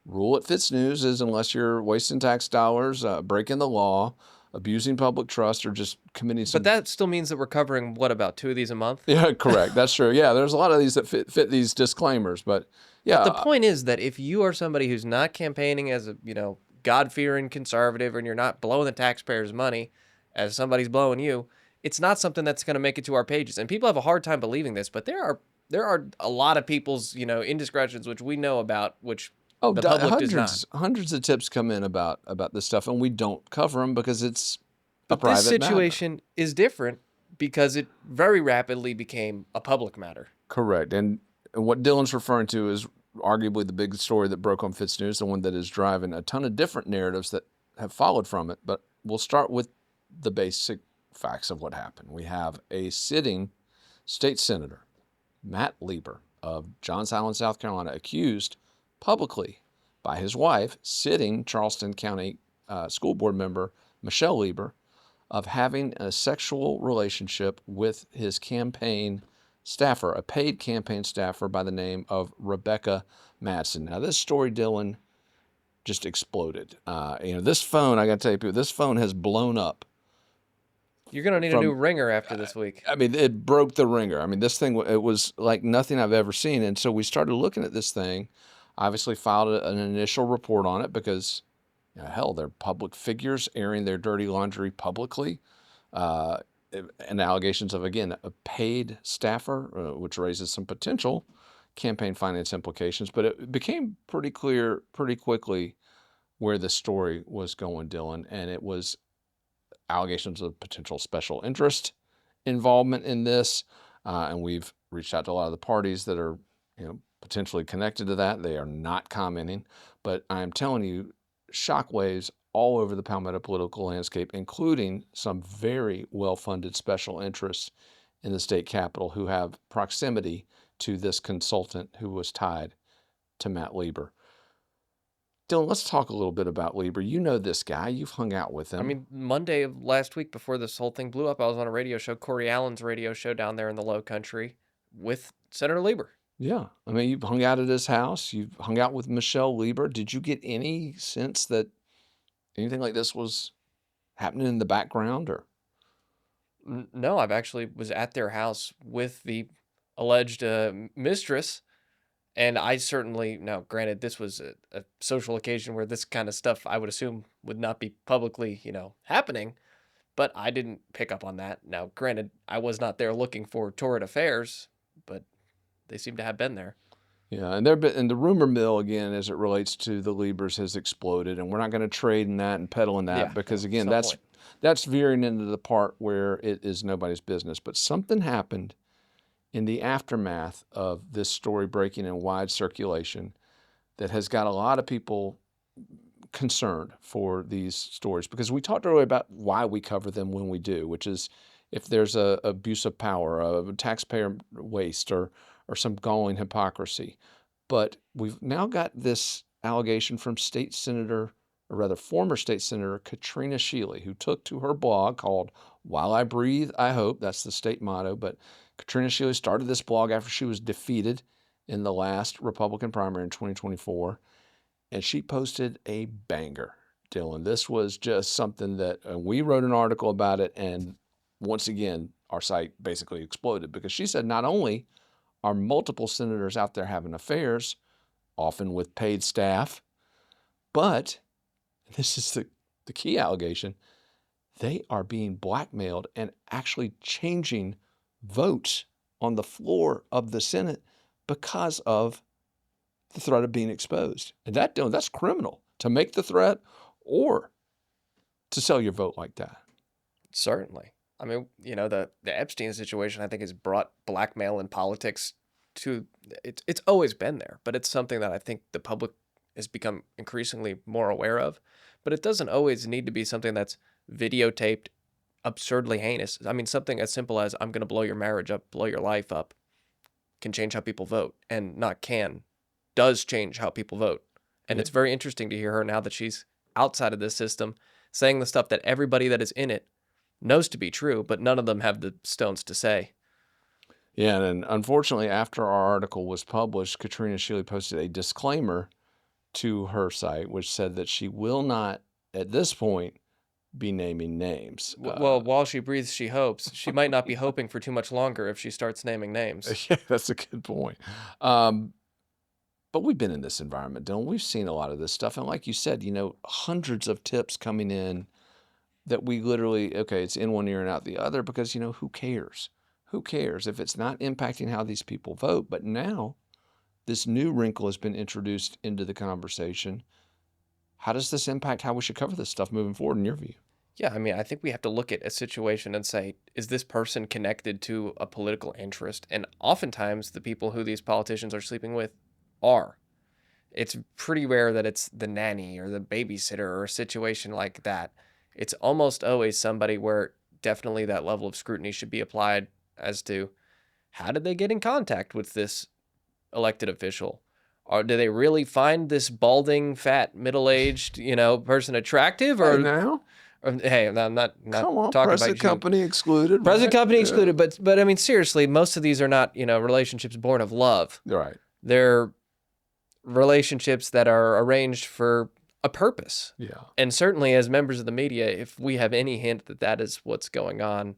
S1: rule at FITSNews is unless you're wasting tax dollars, breaking the law, abusing public trust, or just committing some...
S6: But that still means that we're covering, what, about 2 of these a month?
S1: Yeah, correct. That's true. Yeah, there's a lot of these that fit these disclaimers, but yeah.
S6: But the point is that if you are somebody who's not campaigning as a, God-fearing conservative and you're not blowing the taxpayers' money as somebody's blowing you, it's not something that's going to make it to our pages. And people have a hard time believing this, but there are a lot of people's, indiscretions, which we know about, which the public does not.
S1: Hundreds of tips come in about this stuff, and we don't cover them because it's a
S6: But
S1: private
S6: this
S1: matter.
S6: situation is different because it very rapidly became a public matter.
S1: Correct. And what Dylan's referring to is arguably the big story that broke on FITSNews, the one that is driving a ton of different narratives that have followed from it. But we'll start with the basic facts of what happened. We have a sitting state senator, Matt Lieber of Johns Island, South Carolina, accused publicly by his wife, sitting Charleston County school board member Michelle Lieber, of having a sexual relationship with his campaign staffer, a paid campaign staffer by the name of Rebecca Madsen. Now, this story, Dylan, just exploded. This phone, I got to tell you, people, this phone has blown up.
S6: You're going to need a new ringer after this week.
S1: I mean, it broke the ringer. I mean, this thing, it was like nothing I've ever seen. And so we started looking at this thing, obviously filed an initial report on it because, hell, they're public figures airing their dirty laundry publicly. And allegations of, again, a paid staffer, which raises some potential campaign finance implications. But it became pretty clear pretty quickly where the story was going, Dylan, and it was allegations of potential special interest involvement in this. And we've reached out to a lot of the parties that are, potentially connected to that. They are not commenting. But I'm telling you, shockwaves all over the Palmetto political landscape, including some very well-funded special interests in the state capitol who have proximity to this consultant who was tied to Matt Lieber. Dylan, let's talk a little bit about Lieber. You know this guy. You've hung out with him.
S6: I mean, Monday of last week, before this whole thing blew up, I was on a radio show, Corey Allen's radio show down there in the Low Country with Senator Lieber.
S1: Yeah. I mean, you've hung out at his house. You've hung out with Michelle Lieber. Did you get any sense that anything like this was happening in the background? Or
S6: No, I've actually was at their house with the alleged mistress. And I certainly, now granted, this was a social occasion where this kind of stuff I would assume would not be publicly, happening, but I didn't pick up on that. Now, granted, I was not there looking for torrid affairs, but they seem to have been there.
S1: Yeah, and the rumor mill again, as it relates to the Liebers, has exploded, and we're not going to trade in that and peddle in that
S6: Yeah,
S1: because
S6: no,
S1: again,
S6: it's no point.
S1: that's veering into the part where it is nobody's business. But something happened in the aftermath of this story breaking in wide circulation that has got a lot of people concerned for these stories, because we talked earlier about why we cover them when we do, which is if there's a abuse of power, a taxpayer waste, or some galling hypocrisy. But we've now got this allegation from state senator, or rather former state senator Katrina Shealy, who took to her blog called "While I Breathe, I Hope." That's the state motto. But Katrina Shealy started this blog after she was defeated in the last Republican primary in 2024. And she posted a banger, Dylan. This was just something that we wrote an article about it. And once again, our site basically exploded because she said not only are multiple senators out there having affairs, often with paid staff, but this is the key allegation, they are being blackmailed and actually changing votes on the floor of the Senate because of the threat of being exposed. And that's criminal, to make the threat or to sell your vote like that.
S6: Certainly. I mean, the Epstein situation, I think, has brought blackmail in politics to, it's always been there, but it's something that I think the public has become increasingly more aware of. But it doesn't always need to be something that's videotaped, absurdly heinous. I mean, something as simple as "I'm going to blow your marriage up, blow your life up," can change how people vote, and does change how people vote. And it's very interesting to hear her, now that she's outside of this system, saying the stuff that everybody that is in it knows to be true, but none of them have the stones to say.
S1: Yeah, and unfortunately, after our article was published, Katrina Shealy posted a disclaimer to her site, which said that she will not, at this point, be naming names.
S6: Well, while she breathes, she hopes. She might not be hoping for too much longer if she starts naming names.
S1: Yeah, that's a good point. But we've been in this environment, Dylan. We've seen a lot of this stuff. And like you said, hundreds of tips coming in that we literally, okay, it's in one ear and out the other because, who cares? Who cares if it's not impacting how these people vote? But now this new wrinkle has been introduced into the conversation. How does this impact how we should cover this stuff moving forward, in your view?
S6: Yeah, I mean, I think we have to look at a situation and say, is this person connected to a political interest? And oftentimes the people who these politicians are sleeping with are. It's pretty rare that it's the nanny or the babysitter or a situation like that. It's almost always somebody where definitely that level of scrutiny should be applied as to how did they get in contact with this elected official? Or do they really find this balding, fat, middle-aged, person attractive? Or
S1: now?
S6: Hey, I'm not
S1: Come on,
S6: talking
S1: present
S6: about you.
S1: company excluded.
S6: Present
S1: right?
S6: company excluded, but I mean, seriously, most of these are not, relationships born of love.
S1: Right.
S6: They're relationships that are arranged for a purpose.
S1: Yeah.
S6: And certainly as members of the media, if we have any hint that that is what's going on,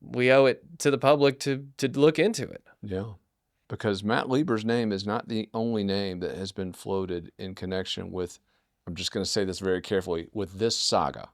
S6: we owe it to the public to look into it.
S1: Yeah. Because Matt Lieber's name is not the only name that has been floated in connection with, I'm just going to say this very carefully, with this saga.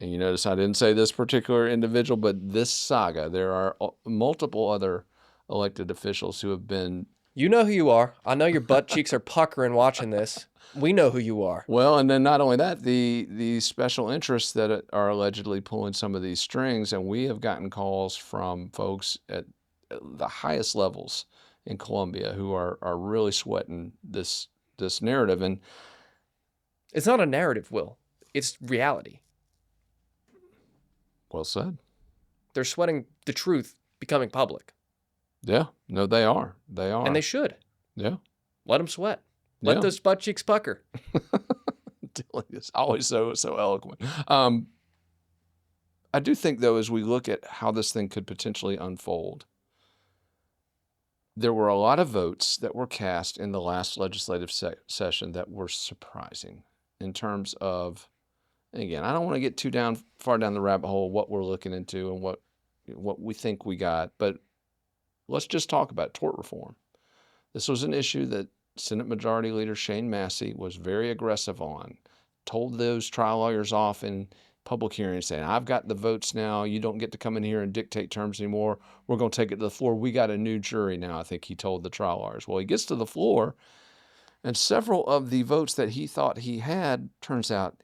S1: And you notice I didn't say this particular individual, but this saga. There are multiple other elected officials who have been...
S6: You know who you are. I know your butt cheeks are puckering watching this. We know who you are.
S1: Well, and then not only that, the special interests that are allegedly pulling some of these strings, and we have gotten calls from folks at the highest levels in Colombia who are really sweating this narrative. And
S6: it's not a narrative, Will. It's reality.
S1: Well said.
S6: They're sweating the truth becoming public.
S1: Yeah. No, they are. They are.
S6: And they should.
S1: Yeah.
S6: Let them sweat. Let those butt cheeks pucker.
S1: Dylan is always so eloquent. I do think, though, as we look at how this thing could potentially unfold, there were a lot of votes that were cast in the last legislative session that were surprising in terms of, and again, I don't want to get far down the rabbit hole of what we're looking into and what we think we got, but let's just talk about tort reform. This was an issue that Senate Majority Leader Shane Massey was very aggressive on, told those trial lawyers off in public hearings saying, I've got the votes now. You don't get to come in here and dictate terms anymore. We're going to take it to the floor. We got a new jury now, I think he told the trial lawyers. Well, he gets to the floor, and several of the votes that he thought he had, turns out,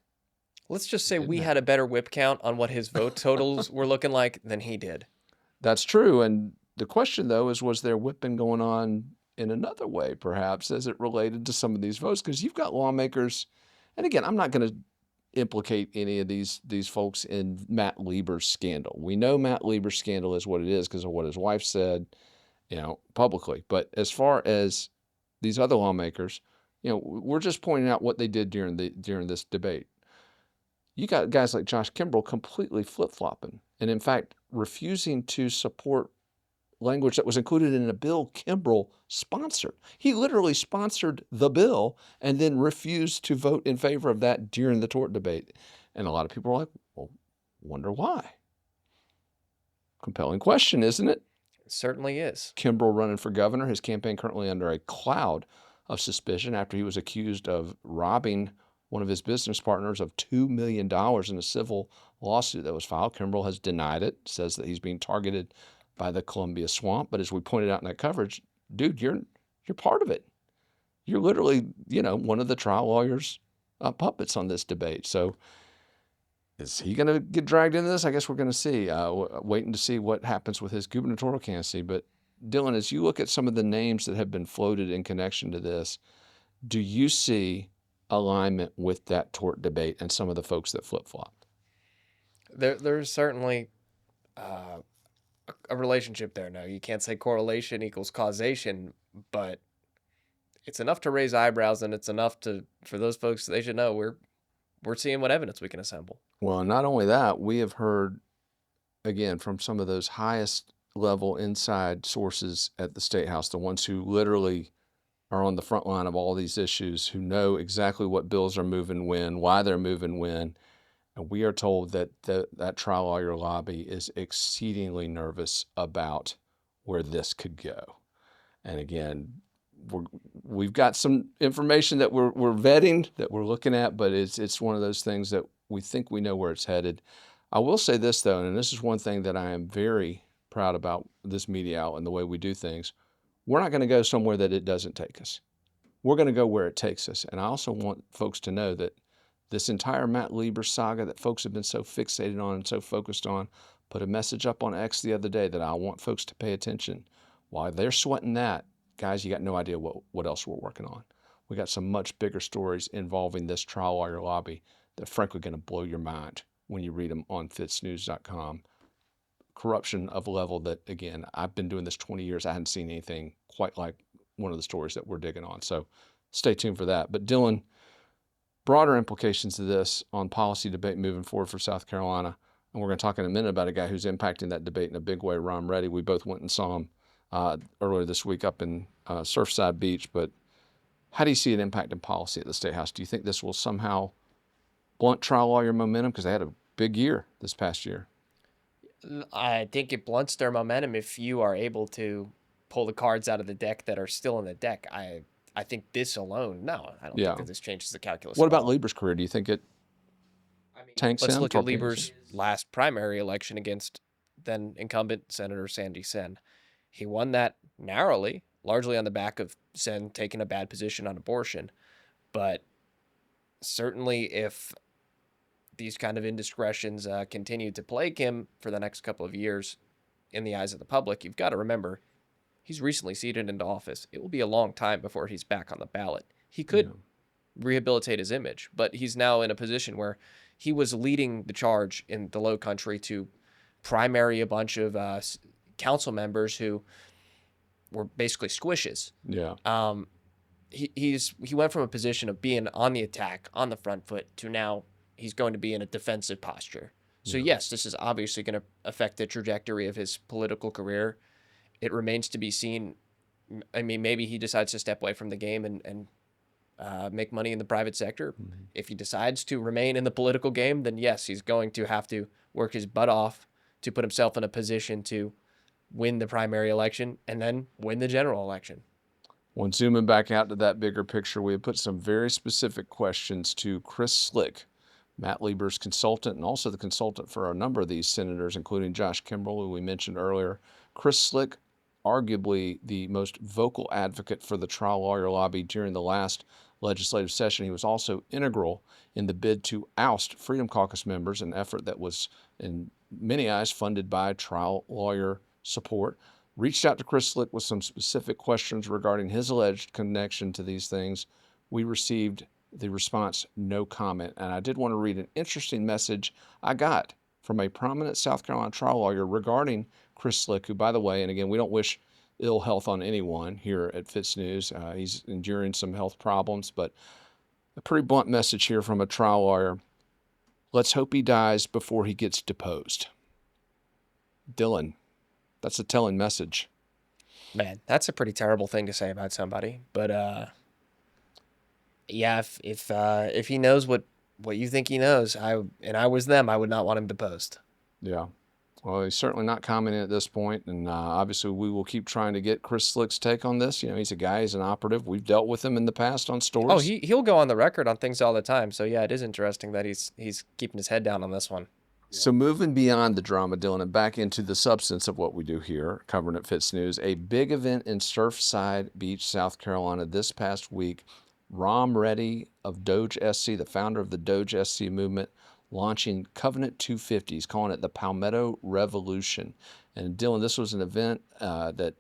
S6: Let's just say we had a better whip count on what his vote totals were looking like than he did.
S1: that's true. And the question, though, is was there whipping going on in another way, perhaps, as it related to some of these votes? Because you've got lawmakers, and again, I'm not going to implicate any of these folks in Matt Lieber's scandal. We know Matt Lieber's scandal is what it is because of what his wife said, publicly. But as far as these other lawmakers, we're just pointing out what they did during this debate. You got guys like Josh Kimbrell completely flip-flopping, and in fact, refusing to support language that was included in a bill Kimbrell sponsored. He literally sponsored the bill and then refused to vote in favor of that during the tort debate. And a lot of people are like, well, wonder why. Compelling question, isn't it?
S6: It certainly is.
S1: Kimbrell running for governor, his campaign currently under a cloud of suspicion after he was accused of robbing one of his business partners of $2 million in a civil lawsuit that was filed. Kimbrell has denied it, says that he's being targeted by the Columbia swamp. But as we pointed out in that coverage, dude, you're part of it. You're literally, one of the trial lawyers' puppets on this debate. So is he going to get dragged into this? I guess we're going to see. Waiting to see what happens with his gubernatorial candidacy. But Dylan, as you look at some of the names that have been floated in connection to this, do you see alignment with that tort debate and some of the folks that flip-flopped?
S6: There's certainly a relationship there. Now, you can't say correlation equals causation, but it's enough to raise eyebrows, and it's enough for those folks, they should know we're seeing what evidence we can assemble.
S1: Well, not only that, we have heard, again, from some of those highest level inside sources at the State House, the ones who literally are on the front line of all these issues, who know exactly what bills are moving when, why they're moving when. And we are told that that trial lawyer lobby is exceedingly nervous about where this could go. And again, we've got some information that we're vetting, that we're looking at, but it's one of those things that we think we know where it's headed. I will say this, though, and this is one thing that I am very proud about this media outlet and the way we do things. We're not going to go somewhere that it doesn't take us. We're going to go where it takes us. And I also want folks to know that this entire Matt Lieber saga that folks have been so fixated on and so focused on, put a message up on X the other day that I want folks to pay attention. While they're sweating that, guys, you got no idea what else we're working on. We got some much bigger stories involving this trial lawyer lobby that frankly going to blow your mind when you read them on FITSNews.com. Corruption of a level that, again, I've been doing this 20 years. I hadn't seen anything quite like one of the stories that we're digging on. So stay tuned for that. But Dylan, broader implications of this on policy debate moving forward for South Carolina. And we're going to talk in a minute about a guy who's impacting that debate in a big way, Rahm Reddy. We both went and saw him earlier this week up in Surfside Beach. But how do you see it impacting policy at the State House? Do you think this will somehow blunt trial lawyer momentum? Because they had a big year this past year.
S6: I think it blunts their momentum if you are able to pull the cards out of the deck that are still in the deck. I think this alone, no, I don't think that this changes the calculus.
S1: What about Lieber's career? Do you think it tanks him?
S6: Let's look at Lieber's last primary election against then incumbent Senator Sandy Senn. He won that narrowly, largely on the back of Senn taking a bad position on abortion. But certainly if these kind of indiscretions continue to plague him for the next couple of years in the eyes of the public, you've got to remember, he's recently seated into office. It will be a long time before he's back on the ballot. He could rehabilitate his image, but he's now in a position where he was leading the charge in the Low Country to primary a bunch of council members who were basically squishes.
S1: Yeah.
S6: He went from a position of being on the attack, on the front foot, to now he's going to be in a defensive posture. So yes, this is obviously going to affect the trajectory of his political career. It remains to be seen. I mean, maybe he decides to step away from the game and make money in the private sector. Mm-hmm. If he decides to remain in the political game, then yes, he's going to have to work his butt off to put himself in a position to win the primary election, and then win the general election.
S1: When zooming back out to that bigger picture, we have put some very specific questions to Chris Slick, Matt Lieber's consultant, and also the consultant for a number of these senators, including Josh Kimbrell, who we mentioned earlier. Chris Slick, arguably the most vocal advocate for the trial lawyer lobby during the last legislative session. He was also integral in the bid to oust Freedom Caucus members, an effort that was, in many eyes, funded by trial lawyer support. Reached out to Chris Slick with some specific questions regarding his alleged connection to these things. We received the response, no comment. And I did want to read an interesting message I got from a prominent South Carolina trial lawyer regarding Chris Slick, who, by the way, and again, we don't wish ill health on anyone here at FITSNews. He's enduring some health problems, but a pretty blunt message here from a trial lawyer. Let's hope he dies before he gets deposed. Dylan, that's a telling message.
S6: Man, that's a pretty terrible thing to say about somebody. But yeah, if he knows what you think he knows, I was them, I would not want him deposed.
S1: Yeah. Well, he's certainly not commenting at this point, and obviously we will keep trying to get Chris Slick's take on this. You know, he's a guy, he's an operative. We've dealt with him in the past on stories.
S6: Oh, he'll go on the record on things all the time. So yeah, it is interesting that he's keeping his head down on this one.
S1: So moving beyond the drama, Dylan, and back into the substance of what we do here, covering at FITSNews, a big event in Surfside Beach, South Carolina this past week. Rahm Reddy of Doge SC, the founder of the Doge SC movement, launching Covenant 250. He's calling it the Palmetto Revolution. And Dylan, this was an event that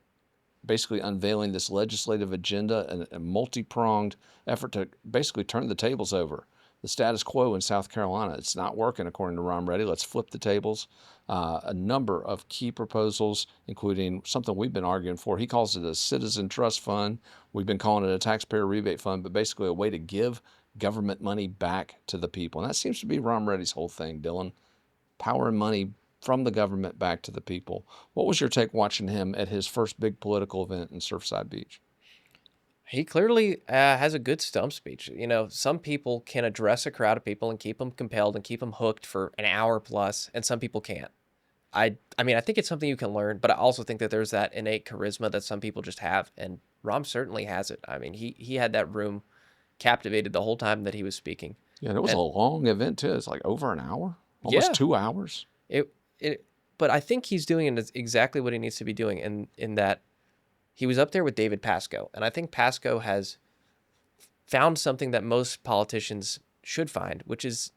S1: basically unveiling this legislative agenda and a multi-pronged effort to basically turn the tables over. The status quo in South Carolina. It's not working, according to Rahm Reddy. Let's flip the tables. A number of key proposals, including something we've been arguing for. He calls it a citizen trust fund. We've been calling it a taxpayer rebate fund, but basically a way to give government money back to the people. And that seems to be Rahm Reddy's whole thing, Dylan. Power and money from the government back to the people. What was your take watching him at his first big political event in Surfside Beach?
S6: He clearly has a good stump speech. You know, some people can address a crowd of people and keep them compelled and keep them hooked for an hour plus, and some people can't. I mean, I think it's something you can learn, but I also think that there's that innate charisma that some people just have, and Rahm certainly has it. I mean, he had that room captivated the whole time that he was speaking.
S1: Yeah, and it was a long event, too. It's like over an hour, almost 2 hours.
S6: But I think he's doing exactly what he needs to be doing in that he was up there with David Pasco, and I think Pasco has found something that most politicians should find, which is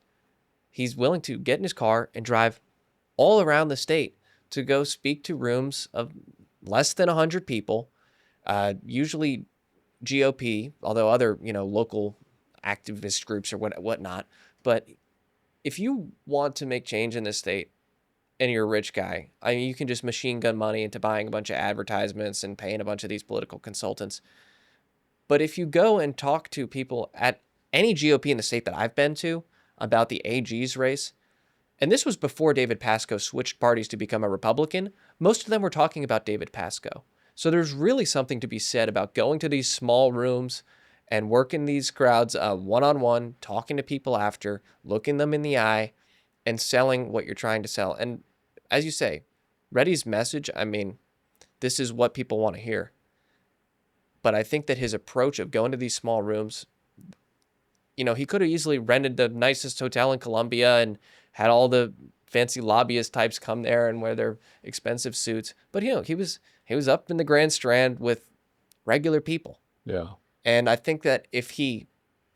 S6: he's willing to get in his car and drive all around the state to go speak to rooms of less than 100 people, usually GOP, although other local activist groups or whatnot. But if you want to make change in this state, and you're a rich guy, I mean, you can just machine gun money into buying a bunch of advertisements and paying a bunch of these political consultants. But if you go and talk to people at any GOP in the state that I've been to about the AG's race, and this was before David Pasco switched parties to become a Republican, most of them were talking about David Pasco. So there's really something to be said about going to these small rooms and working these crowds one-on-one, talking to people after, looking them in the eye, and selling what you're trying to sell. And as you say, Reddy's message, I mean, this is what people want to hear. But I think that his approach of going to these small rooms, he could have easily rented the nicest hotel in Columbia and had all the fancy lobbyist types come there and wear their expensive suits. But, he was up in the Grand Strand with regular people.
S1: Yeah.
S6: And I think that if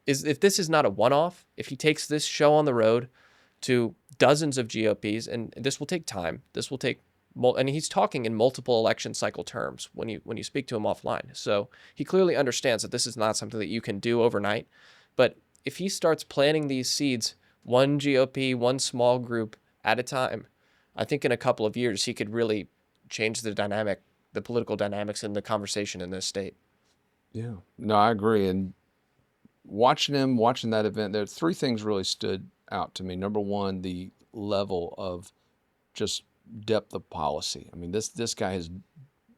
S6: this is not a one-off, if he takes this show on the road to dozens of GOPs, and this will take time. This will take, and he's talking in multiple election cycle terms when you speak to him offline. So he clearly understands that this is not something that you can do overnight. But if he starts planting these seeds, one GOP, one small group at a time, I think in a couple of years he could really change the political dynamics and the conversation in this state.
S1: Yeah, no, I agree. And watching that event, there are three things really stood out to me. Number one, the level of just depth of policy. I mean, this guy has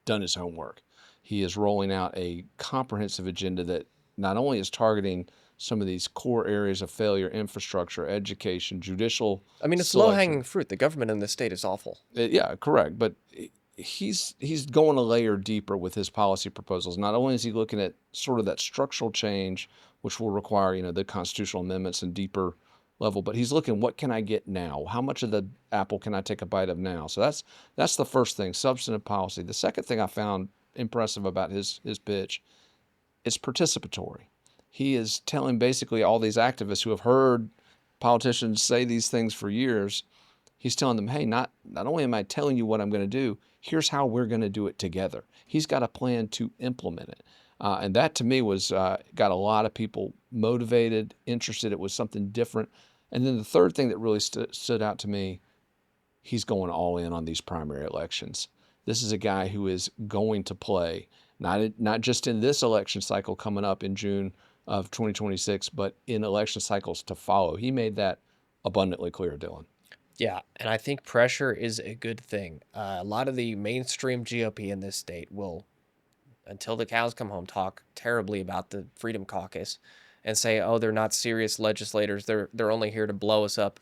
S1: done his homework. He is rolling out a comprehensive agenda that not only is targeting some of these core areas of failure: infrastructure, education, judicial.
S6: I mean, it's
S1: selection.
S6: low-hanging fruit. The government in this state is awful.
S1: Yeah, correct. But he's going a layer deeper with his policy proposals. Not only is he looking at sort of that structural change, which will require, the constitutional amendments and deeper level, but he's looking, what can I get now? How much of the apple can I take a bite of now? So that's the first thing, substantive policy. The second thing I found impressive about his pitch, it's participatory. He is telling basically all these activists who have heard politicians say these things for years, he's telling them, hey, not only am I telling you what I'm going to do, here's how we're going to do it together. He's got a plan to implement it. And that to me was got a lot of people motivated, interested. It was something different. And then the third thing that really stood out to me, he's going all in on these primary elections. This is a guy who is going to play, not just in this election cycle coming up in June of 2026, but in election cycles to follow. He made that abundantly clear, Dylan.
S6: Yeah, and I think pressure is a good thing. A lot of the mainstream GOP in this state will, until the cows come home, talk terribly about the Freedom Caucus and say, oh, they're not serious legislators. They're only here to blow us up.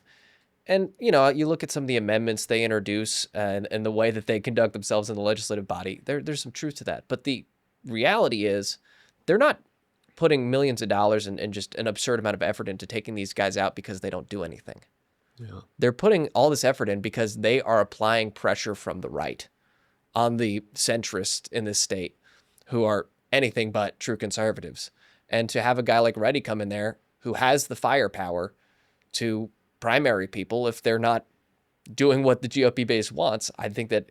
S6: And, you look at some of the amendments they introduce and the way that they conduct themselves in the legislative body, there's some truth to that. But the reality is they're not putting millions of dollars and just an absurd amount of effort into taking these guys out because they don't do anything.
S1: Yeah.
S6: They're putting all this effort in because they are applying pressure from the right on the centrists in this state who are anything but true conservatives. And to have a guy like Reddy come in there who has the firepower to primary people if they're not doing what the GOP base wants, I think that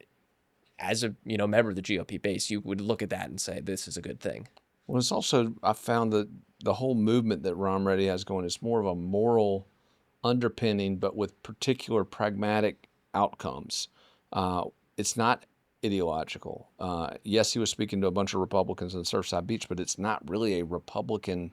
S6: as a member of the GOP base, you would look at that and say, this is a good thing.
S1: Well, it's also, I found that the whole movement that Rahm Reddy has going is more of a moral underpinning, but with particular pragmatic outcomes. It's not ideological. Yes, he was speaking to a bunch of Republicans in Surfside Beach, but it's not really a Republican.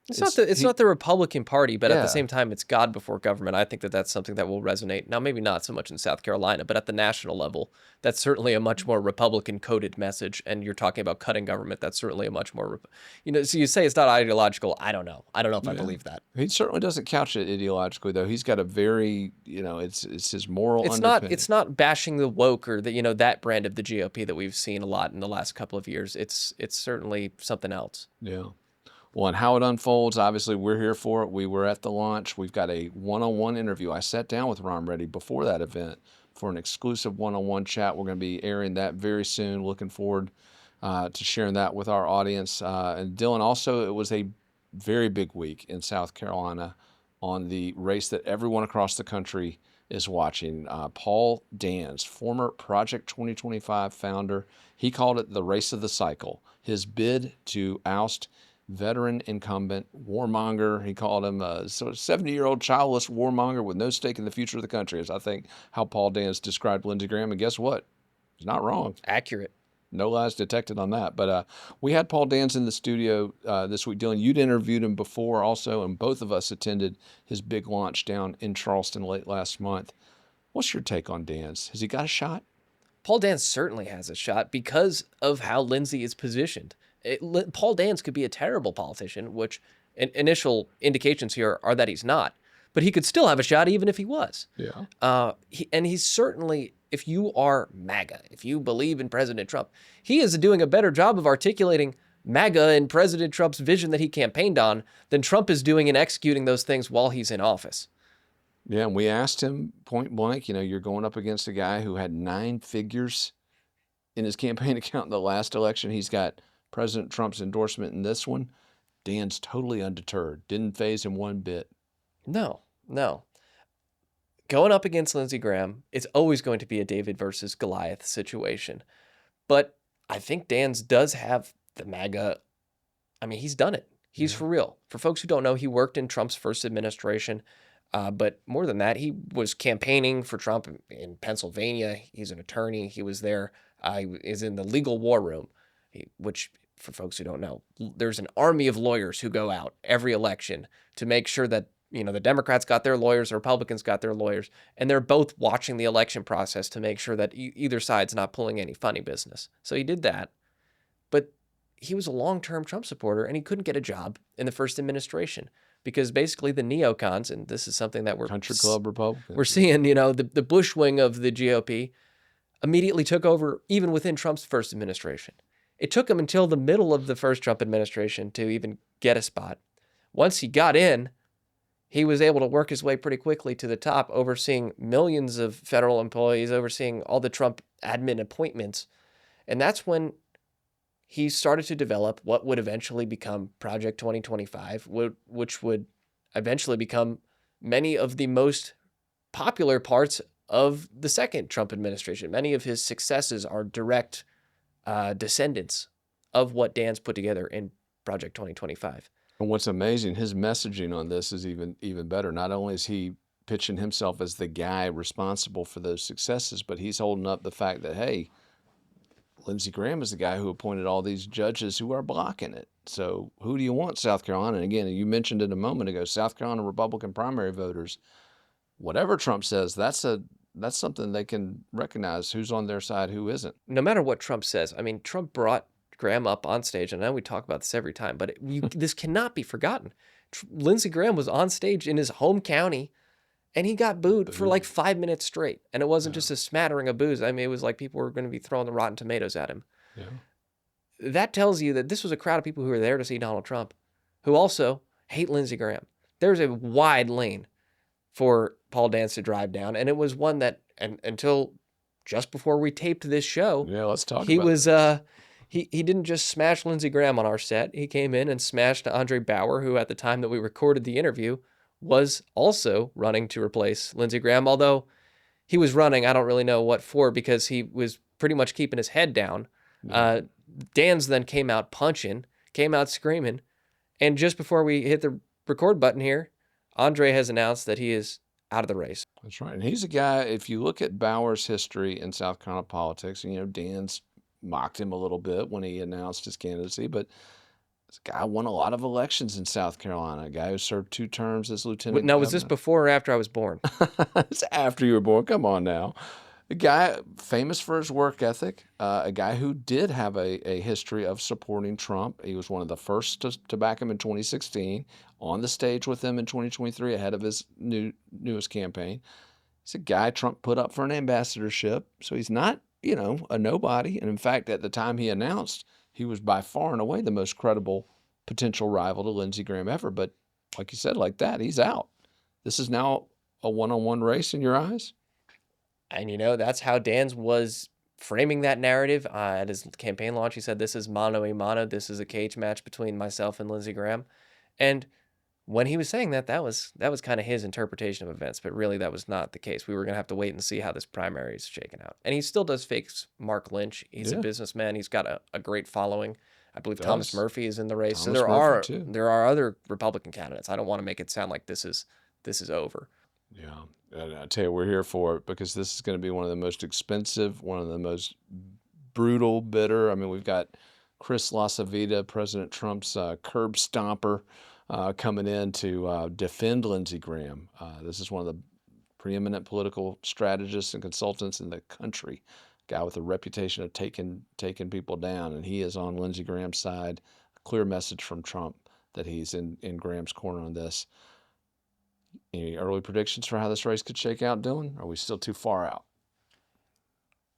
S6: It's not the Republican Party, but at the same time, it's God before government. I think that that's something that will resonate. Now, maybe not so much in South Carolina, but at the national level, that's certainly a much more Republican-coded message. And you're talking about cutting government. That's certainly a much more, so you say it's not ideological. I don't know. I don't know if I believe that.
S1: He certainly doesn't couch it ideologically, though. He's got a very, it's his moral underpinning.
S6: It's not bashing the woke or that brand of the GOP that we've seen a lot in the last couple of years. It's certainly something else.
S1: Yeah. Well, and how it unfolds, obviously, we're here for it. We were at the launch. We've got a one-on-one interview. I sat down with Rahm Reddy before that event for an exclusive one-on-one chat. We're going to be airing that very soon. Looking forward to sharing that with our audience. And Dylan, also, it was a very big week in South Carolina on the race that everyone across the country is watching. Paul Dans, former Project 2025 founder, he called it the race of the cycle. His bid to oust veteran incumbent warmonger. He called him a 70-year-old childless warmonger with no stake in the future of the country, is I think how Paul Dans described Lindsey Graham. And guess what? He's not wrong.
S6: Accurate.
S1: No lies detected on that. But we had Paul Dans in the studio this week. Dylan, you'd interviewed him before also, and both of us attended his big launch down in Charleston late last month. What's your take on Dans? Has he got a shot?
S6: Paul Dans certainly has a shot because of how Lindsey is positioned. Paul Dans could be a terrible politician, which initial indications here are that he's not. But he could still have a shot even if he was.
S1: Yeah.
S6: He's certainly, if you are MAGA, if you believe in President Trump, he is doing a better job of articulating MAGA and President Trump's vision that he campaigned on than Trump is doing in executing those things while he's in office.
S1: Yeah, and we asked him point blank, you're going up against a guy who had 9 figures in his campaign account in the last election. He's got President Trump's endorsement in this one. Dan's totally undeterred. Didn't faze him one bit.
S6: No. Going up against Lindsey Graham, it's always going to be a David versus Goliath situation. But I think Dans does have the MAGA. I mean, he's done it. He's for real. For folks who don't know, he worked in Trump's first administration. But more than that, he was campaigning for Trump in Pennsylvania. He's an attorney. He was there. He is in the legal war room, which, for folks who don't know, there's an army of lawyers who go out every election to make sure that, the Democrats got their lawyers, the Republicans got their lawyers, and they're both watching the election process to make sure that either side's not pulling any funny business. So he did that. But he was a long-term Trump supporter, and he couldn't get a job in the first administration because basically the neocons, and this is something that
S1: Country Club Republicans.
S6: we're seeing, the Bush wing of the GOP, immediately took over even within Trump's first administration. It took him until the middle of the first Trump administration to even get a spot. Once he got in, he was able to work his way pretty quickly to the top, overseeing millions of federal employees, overseeing all the Trump admin appointments. And that's when he started to develop what would eventually become Project 2025, which would eventually become many of the most popular parts of the second Trump administration. Many of his successes are direct descendants of what Dan's put together in Project 2025.
S1: And what's amazing, his messaging on this is even better. Not only is he pitching himself as the guy responsible for those successes, but he's holding up the fact that, hey, Lindsey Graham is the guy who appointed all these judges who are blocking it. So who do you want, South Carolina? And again, you mentioned it a moment ago, South Carolina Republican primary voters, whatever Trump says, that's something they can recognize who's on their side, who isn't.
S6: No matter what Trump says, I mean, Trump brought Graham up on stage, and I know we talk about this every time, but this cannot be forgotten. Lindsey Graham was on stage in his home county, and he got booed for like 5 minutes straight. And it wasn't just a smattering of boos. I mean, it was like people were going to be throwing the rotten tomatoes at him.
S1: Yeah.
S6: That tells you that this was a crowd of people who were there to see Donald Trump, who also hate Lindsey Graham. There's a wide lane for Paul Dance to drive down, and it was one that, and until just before we taped this show,
S1: Yeah, let's talk
S6: he
S1: about
S6: was he didn't just smash Lindsey Graham on our set. He came in and smashed Andre Bauer, who at the time that we recorded the interview was also running to replace Lindsey Graham, although he was running, I don't really know what for, because he was pretty much keeping his head down. Dan's then came out punching, came out screaming, and just before we hit the record button here, Andre has announced that he is out of the race.
S1: That's right. And he's a guy, if you look at Bauer's history in South Carolina politics, and, Dan's mocked him a little bit when he announced his candidacy, but this guy won a lot of elections in South Carolina, a guy who served 2 terms as lieutenant
S6: Now,
S1: governor.
S6: was this before or after I was born?
S1: It's after you were born. Come on now. A guy famous for his work ethic, a guy who did have a history of supporting Trump. He was one of the first to back him in 2016, on the stage with him in 2023 ahead of his newest campaign. He's a guy Trump put up for an ambassadorship, so he's not, a nobody. And in fact, at the time he announced, he was by far and away the most credible potential rival to Lindsey Graham ever. But like you said, like that, he's out. This is now a one-on-one race in your eyes?
S6: And, that's how Dan's was framing that narrative at his campaign launch. He said, this is mano a mano. This is a cage match between myself and Lindsey Graham. And when he was saying that, that was kind of his interpretation of events. But really, that was not the case. We were going to have to wait and see how this primary is shaken out. And he still does fakes Mark Lynch. He's a businessman. He's got a great following. I believe Thomas Murphy is in the race. So there are other Republican candidates. I don't want to make it sound like this is over.
S1: Yeah. And I tell you, we're here for it because this is going to be one of the most expensive, one of the most brutal, bitter. I mean, we've got Chris LaCivita, President Trump's curb stomper, coming in to defend Lindsey Graham. This is one of the preeminent political strategists and consultants in the country, a guy with a reputation of taking people down, and he is on Lindsey Graham's side. A clear message from Trump that he's in Graham's corner on this. Any early predictions for how this race could shake out, Dylan? Or are we still too far out?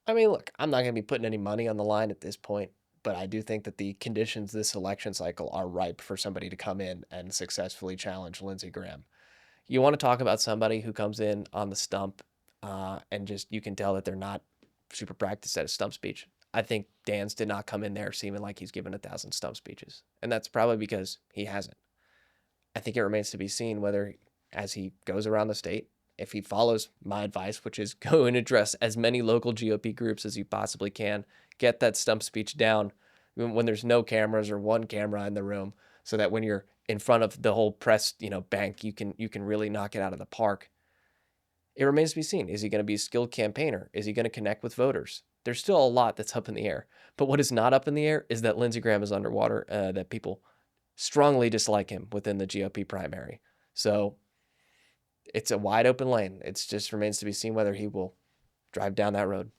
S6: I mean, look, I'm not going to be putting any money on the line at this point, but I do think that the conditions this election cycle are ripe for somebody to come in and successfully challenge Lindsey Graham. You want to talk about somebody who comes in on the stump and just you can tell that they're not super practiced at a stump speech. I think Dan's did not come in there seeming like he's given 1,000 stump speeches, and that's probably because he hasn't. I think it remains to be seen whether, as he goes around the state, if he follows my advice, which is go and address as many local GOP groups as you possibly can, get that stump speech down when there's no cameras or one camera in the room, so that when you're in front of the whole press, bank, you can really knock it out of the park. It remains to be seen. Is he going to be a skilled campaigner? Is he going to connect with voters? There's still a lot that's up in the air. But what is not up in the air is that Lindsey Graham is underwater, that people strongly dislike him within the GOP primary. So it's a wide open lane. It just remains to be seen whether he will drive down that road.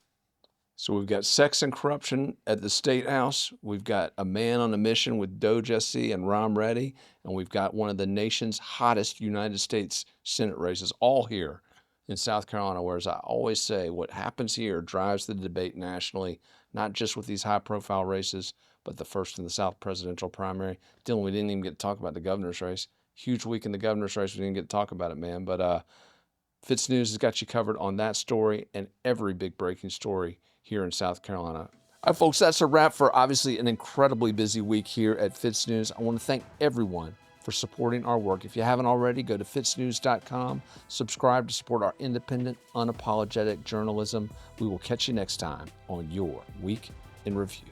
S1: So we've got sex and corruption at the State House. We've got a man on a mission with Doge SC and Rahm ready. And we've got one of the nation's hottest United States Senate races all here in South Carolina, where, as I always say, what happens here drives the debate nationally, not just with these high-profile races, but the first in the South presidential primary. Dylan, we didn't even get to talk about the governor's race. Huge week in the governor's race. We didn't get to talk about it, man. But FITSNews has got you covered on that story and every big breaking story here in South Carolina. All right, folks, that's a wrap for obviously an incredibly busy week here at FITSNews. I want to thank everyone for supporting our work. If you haven't already, go to FITSNews.com, subscribe to support our independent, unapologetic journalism. We will catch you next time on your Week in Review.